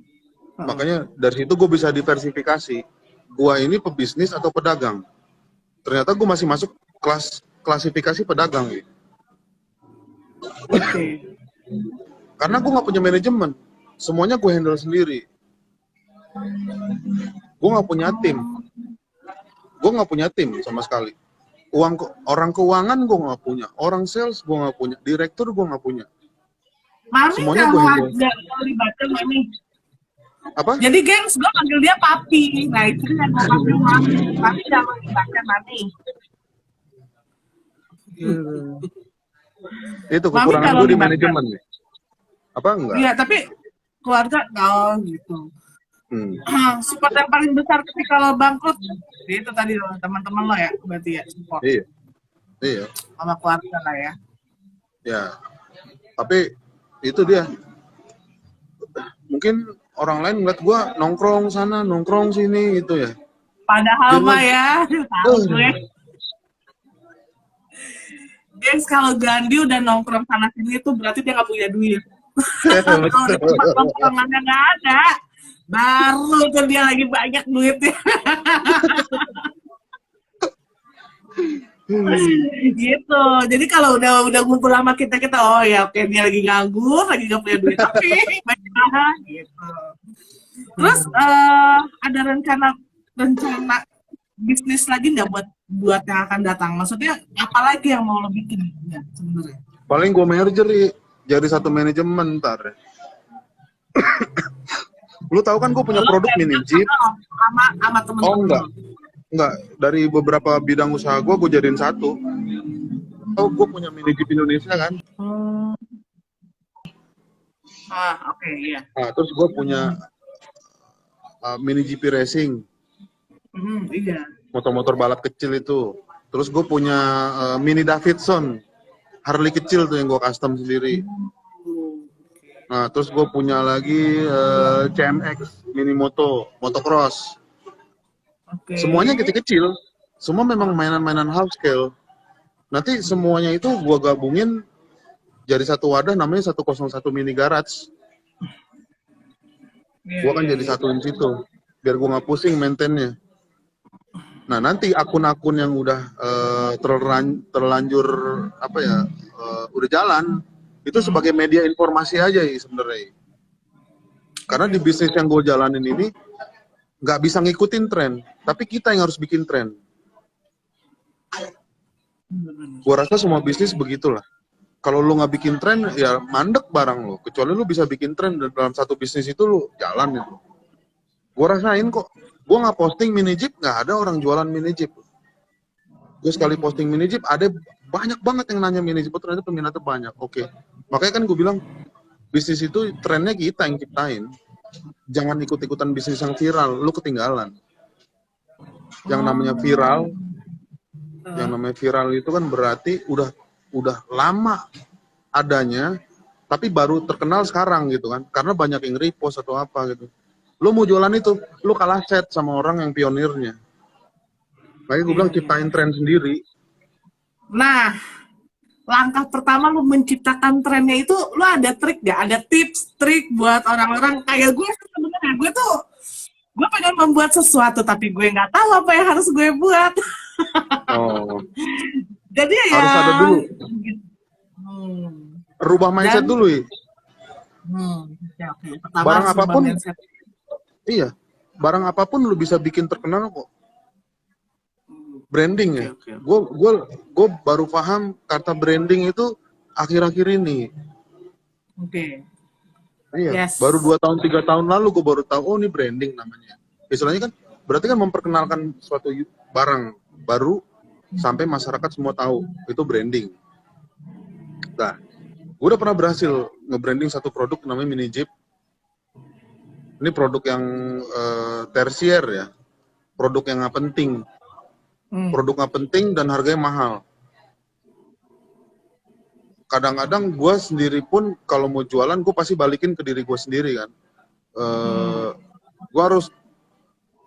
Makanya dari situ gue bisa diversifikasi. Gue ini pebisnis atau pedagang. Ternyata gue masih masuk klasifikasi pedagang, Oke. Karena gue nggak punya manajemen, semuanya gue handle sendiri. Gue nggak punya tim sama sekali. Orang keuangan gue nggak punya, orang sales gue nggak punya, direktur gue nggak punya. Mami semuanya gue handle. Nggak terlibatkan Mami. Apa? Jadi gengs, gue panggil dia papi. Nah itu yang gue panggil Mami. Papi jangan terlibatkan Mami. Itu kekurangan gue di manajemen. Apa enggak? Iya, tapi keluarga gitu. Support yang paling besar ketika lo bangkrut itu tadi lo, teman-teman lo ya, berarti ya support. Iya. Sama keluarga lah ya. Ya. Tapi itu dia. Mungkin orang lain ngeliat gue nongkrong sana, nongkrong sini gitu ya. Padahal mah ya, tahu gue. Guys, kalau Gandhi udah nongkrong sana sini itu berarti dia nggak punya duit. Kalau tempat nongkrongannya nggak ada, baru tuh dia lagi banyak duitnya. Gitu. Jadi kalau udah ngumpul sama kita oh ya oke, dia lagi nganggur, lagi nggak punya duit tapi banyak gitu. Terus ada rencana bisnis lagi nggak buat yang akan datang? Maksudnya apalagi yang mau lo bikin ya, sebenarnya? Paling gue merger jadi satu manajemen ntar. Lu tahu kan gue punya produk mini Jeep sama temen-temen. Enggak, dari beberapa bidang usaha gue jadiin satu. Oh, gue punya mini Jeep Indonesia kan. Oke, iya. Nah, terus gue punya mini GP Racing. Iya. Motor-motor balap kecil itu. Terus gue punya mini Davidson. Harley kecil tuh yang gue custom sendiri. Nah, terus gue punya lagi CMX mini motocross. Okay. Semuanya kecil-kecil, semua memang mainan-mainan half scale. Nanti semuanya itu gue gabungin jadi satu wadah namanya 101 Mini Garage. Gue kan jadi satuin situ, biar gue nggak pusing maintainnya. Nah, nanti akun-akun yang udah terlanjur apa ya, udah jalan, itu sebagai media informasi aja ya sebenarnya. Karena di bisnis yang gue jalanin ini nggak bisa ngikutin tren, tapi kita yang harus bikin tren. Gue rasa semua bisnis begitulah. Kalau lu nggak bikin tren, ya mandek barang lo. Kecuali lu bisa bikin tren dalam satu bisnis itu lu jalan itu. Gue rasain kok. Gue nggak posting mini jeep, nggak ada orang jualan mini jeep. Gue sekali posting mini jeep, ada banyak banget yang nanya mini jeep, ternyata peminatnya banyak. Oke. Makanya kan gue bilang, bisnis itu trennya kita yang ciptain. Jangan ikut-ikutan bisnis yang viral, lu ketinggalan. Yang namanya viral itu kan berarti udah lama adanya, tapi baru terkenal sekarang gitu kan, karena banyak yang repost atau apa gitu. Lu mau jualan itu, lu kalah set sama orang yang pionirnya. Makanya gue bilang ciptain tren sendiri. Nah, langkah pertama lu menciptakan trennya itu, lu ada trik gak? Ada tips, trik buat orang-orang kayak gue sebenarnya. Gue pengen membuat sesuatu, tapi gue nggak tahu apa yang harus gue buat. Oh. Jadi ya harus ada dulu. Rubah mindset dulu ya. Okay. Pertama Barang harus apapun. rubah mindset. Iya, barang apapun lu bisa bikin terkenal kok. Branding ya. Okay. Gue baru paham kata branding itu akhir-akhir ini. Oke. Iya. Yes. Baru 2 tahun 3 tahun lalu gue baru tahu, oh ini branding namanya. Istilahnya kan berarti kan memperkenalkan suatu barang baru sampai masyarakat semua tahu itu branding. Nah, gue udah pernah berhasil nge-branding satu produk namanya mini jeep. Ini produk yang tersier ya, produk yang nggak penting, produk nggak penting dan harganya mahal. Kadang-kadang gue sendiri pun kalau mau jualan, gue pasti balikin ke diri gue sendiri kan. Gue harus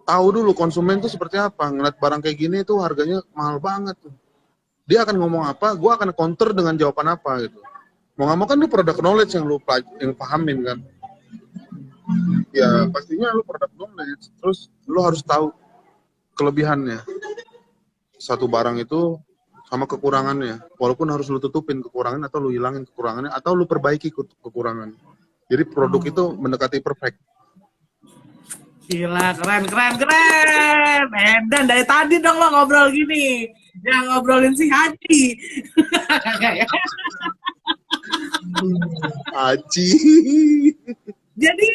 tahu dulu konsumen itu seperti apa, ngeliat barang kayak gini itu harganya mahal banget. Dia akan ngomong apa, gue akan counter dengan jawaban apa gitu. Mau nggak mau kan lu product knowledge yang lu pahamin kan. Ya pastinya lu product knowledge, terus lu harus tahu kelebihannya. Satu barang itu sama kekurangannya, walaupun harus lu tutupin kekurangan atau lu hilangin kekurangannya atau lu perbaiki kekurangan. Jadi produk itu mendekati perfect. Gila, keren. Dan dari tadi dong lo ngobrol gini, yang ngobrolin si Haji. Haji. Jadi,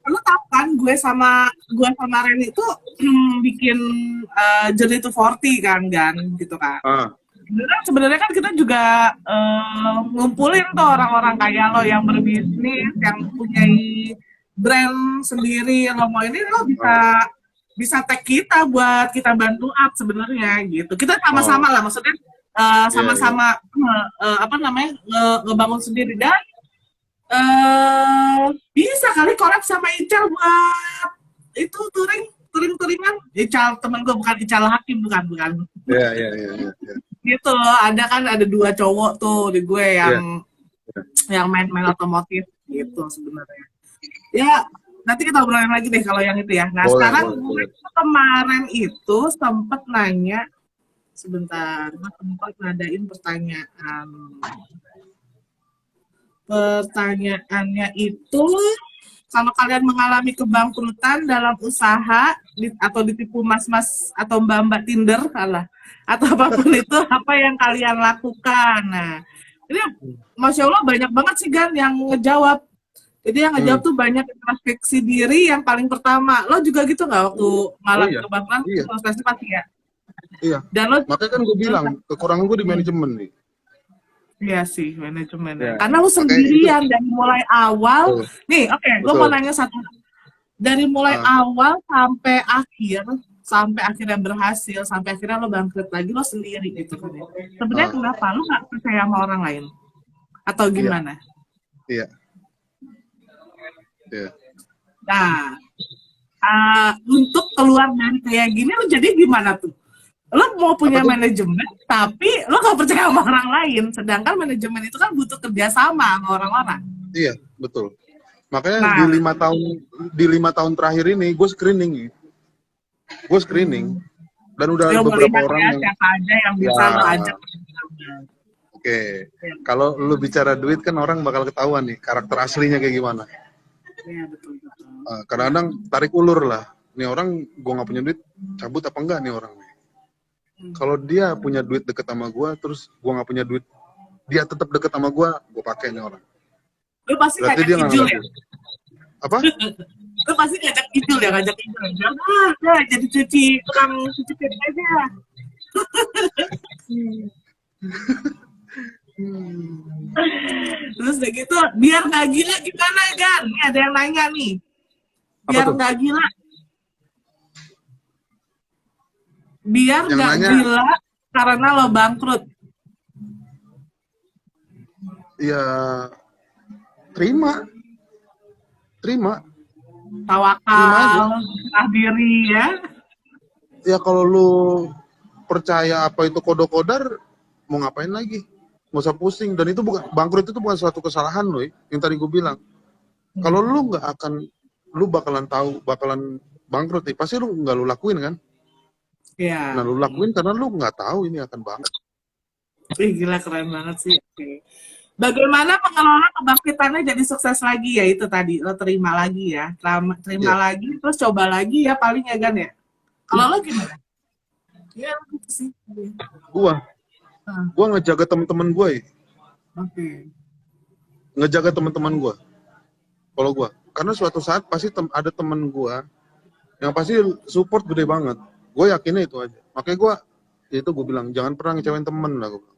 lo tau kan gue sama Ren itu bikin Journey to 40 kan gitu kan. Sebenarnya kan kita juga ngumpulin tuh orang-orang kayak lo yang berbisnis, yang punya brand sendiri. Lo mau ini lo bisa tag kita buat kita bantu up sebenarnya gitu. Kita sama-sama lah, maksudnya sama-sama ngebangun sendiri dan bisa kali collab sama Ical buat itu touringan. Ical temen gue, bukan Ical Hakim, bukan. Iya. Gitu loh, ada 2 cowok tuh di gue yang main otomotif gitu sebenarnya. Ya nanti kita obrolin lagi deh kalau yang itu ya. Nah sekarang gue kemarin itu sempet nanya, sebentar, gue sempat ngadain pertanyaan. Pertanyaannya itu, kalau kalian mengalami kebangkrutan dalam usaha atau ditipu mas-mas atau mbak-mbak Tinder atau apapun itu, apa yang kalian lakukan? Nah, ini Masya Allah banyak banget sih Gan yang ngejawab. Jadi yang ngejawab tuh banyak introspeksi diri yang paling pertama. Lo juga gitu nggak waktu mengalami kebangkrutan? Introspeksi pasti ya? Iya. Dan lo, makanya kan gue bilang, kekurangan gue di manajemen nih. Iya sih, manajemen. Ya. Karena lu sendirian dari mulai awal. Nih, gue mau nanya satu. Dari mulai awal sampai akhirnya berhasil, sampai akhirnya lo bangkrut lagi, lo sendiri gitu kan. Sebenarnya kenapa? Lo nggak percaya sama orang lain? Atau gimana? Iya. Nah, untuk keluar dari kayak gini, lo jadi gimana tuh? Lo mau punya manajemen, tapi lo gak percaya sama orang lain. Sedangkan manajemen itu kan butuh kerjasama sama orang-orang. Iya, betul. Makanya di 5 tahun terakhir ini, gue screening. Gue screening dan udah Lo beberapa melihat orang ya yang siapa aja yang bisa ya lo ajak. oke. Kalau lu bicara duit kan orang bakal ketahuan nih karakter aslinya kayak gimana. Iya betul. Kadang-kadang tarik ulur lah. Nih orang gue nggak punya duit, cabut apa enggak nih orang nih. Kalau dia punya duit deket sama gue, terus gue nggak punya duit, dia tetap deket sama gue pakai nih orang. Lo pasti Berarti ngajak dia nggak Ijul ya? ngerti. Apa? Lo pasti ngajak Ijul ya? Udah jadi tukang cuci piring aja. Terus udah gitu, biar nggak gila gimana Gan? Nih ada yang nanya nih. Biar Apa tuh? nggak gila. Biar Yang nggak nanya, gila karena lo bangkrut. ya terima. Terima Tawakal, serah diri ya. Ya kalau lu percaya apa itu kodok-kodar, mau ngapain lagi? Nggak usah pusing. Dan itu bukan, bangkrut itu bukan suatu kesalahan loh, yang tadi gue bilang. Kalau lu nggak akan, lu bakalan tahu, bakalan bangkrut nih, pasti lu nggak lu lakuin kan? Iya. Nah lu lakuin karena lu nggak tahu ini akan bangkrut. Ih, gila keren banget sih. Oke. Bagaimana mengelola kebangkitannya jadi sukses lagi ya itu tadi lo terima lagi ya, terima Iya. lagi terus coba lagi ya paling ya Gan ya. Kalau lo gimana? Iya gitu sih. Gua ngejaga teman-teman gue, Oke. ngejaga teman-teman gue. Kalau gue, karena suatu saat pasti ada teman gue yang pasti support gede banget. Gue yakinnya itu aja. Makanya gue, itu gue bilang jangan pernah ngecewain temen lah. Gua bilang.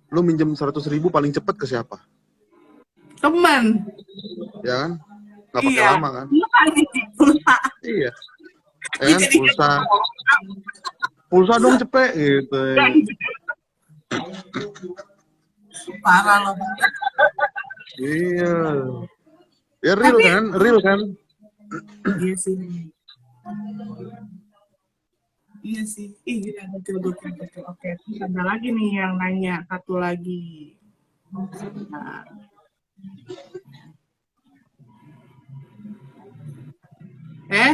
Lu minjem 100.000 paling cepet ke siapa? Teman. Ya kan? Nggak pakai Iya. lama kan? Pulsa. Iya. Ya kan? Pulsa dong cepet gitu. Parah lo. Iya. Ya real kan? Real kan? Iya sih. Iya sih. Ih, gila, betul. Oke, terus ada lagi nih yang nanya, satu lagi. Nah.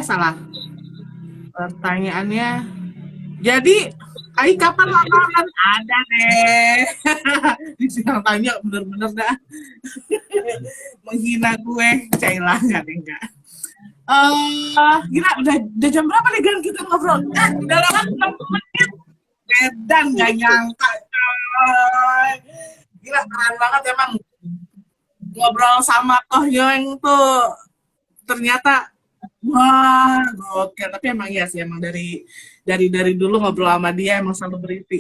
Salah. Pertanyaannya, jadi, Ai kapan lamaran? Ada deh. Di sini yang tanya bener-bener dah. Menghina gue. Cailah, enggak. Gila, udah jam berapa nih Gan kita ngobrol? Udah lewat 6 menit. Edan, gak nyangka. Gila, keren banget emang. Ngobrol sama Koh Yoeng tuh ternyata wah gokil. Tapi emang iya sih, emang dari dulu ngobrol sama dia emang selalu berisi.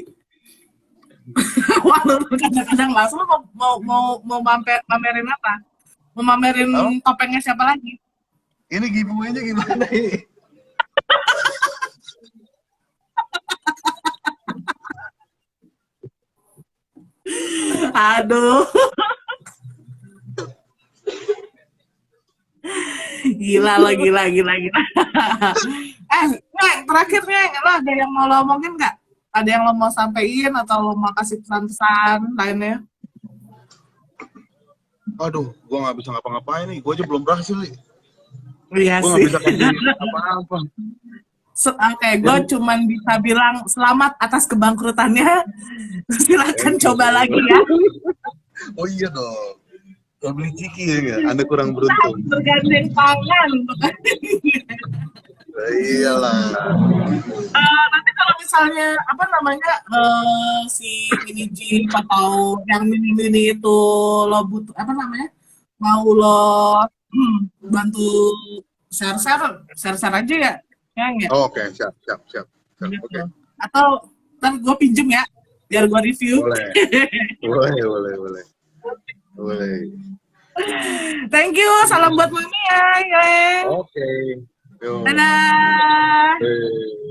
Walaupun kadang-kadang langsung mau pamerin apa? Mau pamerin topengnya siapa lagi? Ini giveaway-nya gimana ini? Aduh. Gila. Terakhir nih, lo ada yang mau lo omongin nggak? Ada yang lo mau sampein atau lo mau kasih pesan-pesan lainnya? Aduh, gue nggak bisa ngapa-ngapain nih. Gue aja belum berhasil nih. Iya Gue sih. nggak bisa kasih apa-apa. Oke, gue cuman bisa bilang selamat atas kebangkrutannya. Silakan coba lagi ya. Oh iya dong. Gak beli ciki ya nggak? Anda kurang beruntung. Bergandeng tangan. Iyalah. Nanti kalau misalnya apa namanya si mini Jeep atau yang mini itu lo butuh apa namanya mau lo bantu share aja ya nggak? Oh, oke, siap. Gitu. Oke. Atau ntar gue pinjem ya biar gue review. Boleh. Thank you, salam buat Mami ya. Oke. Yo. Dadah. Hey.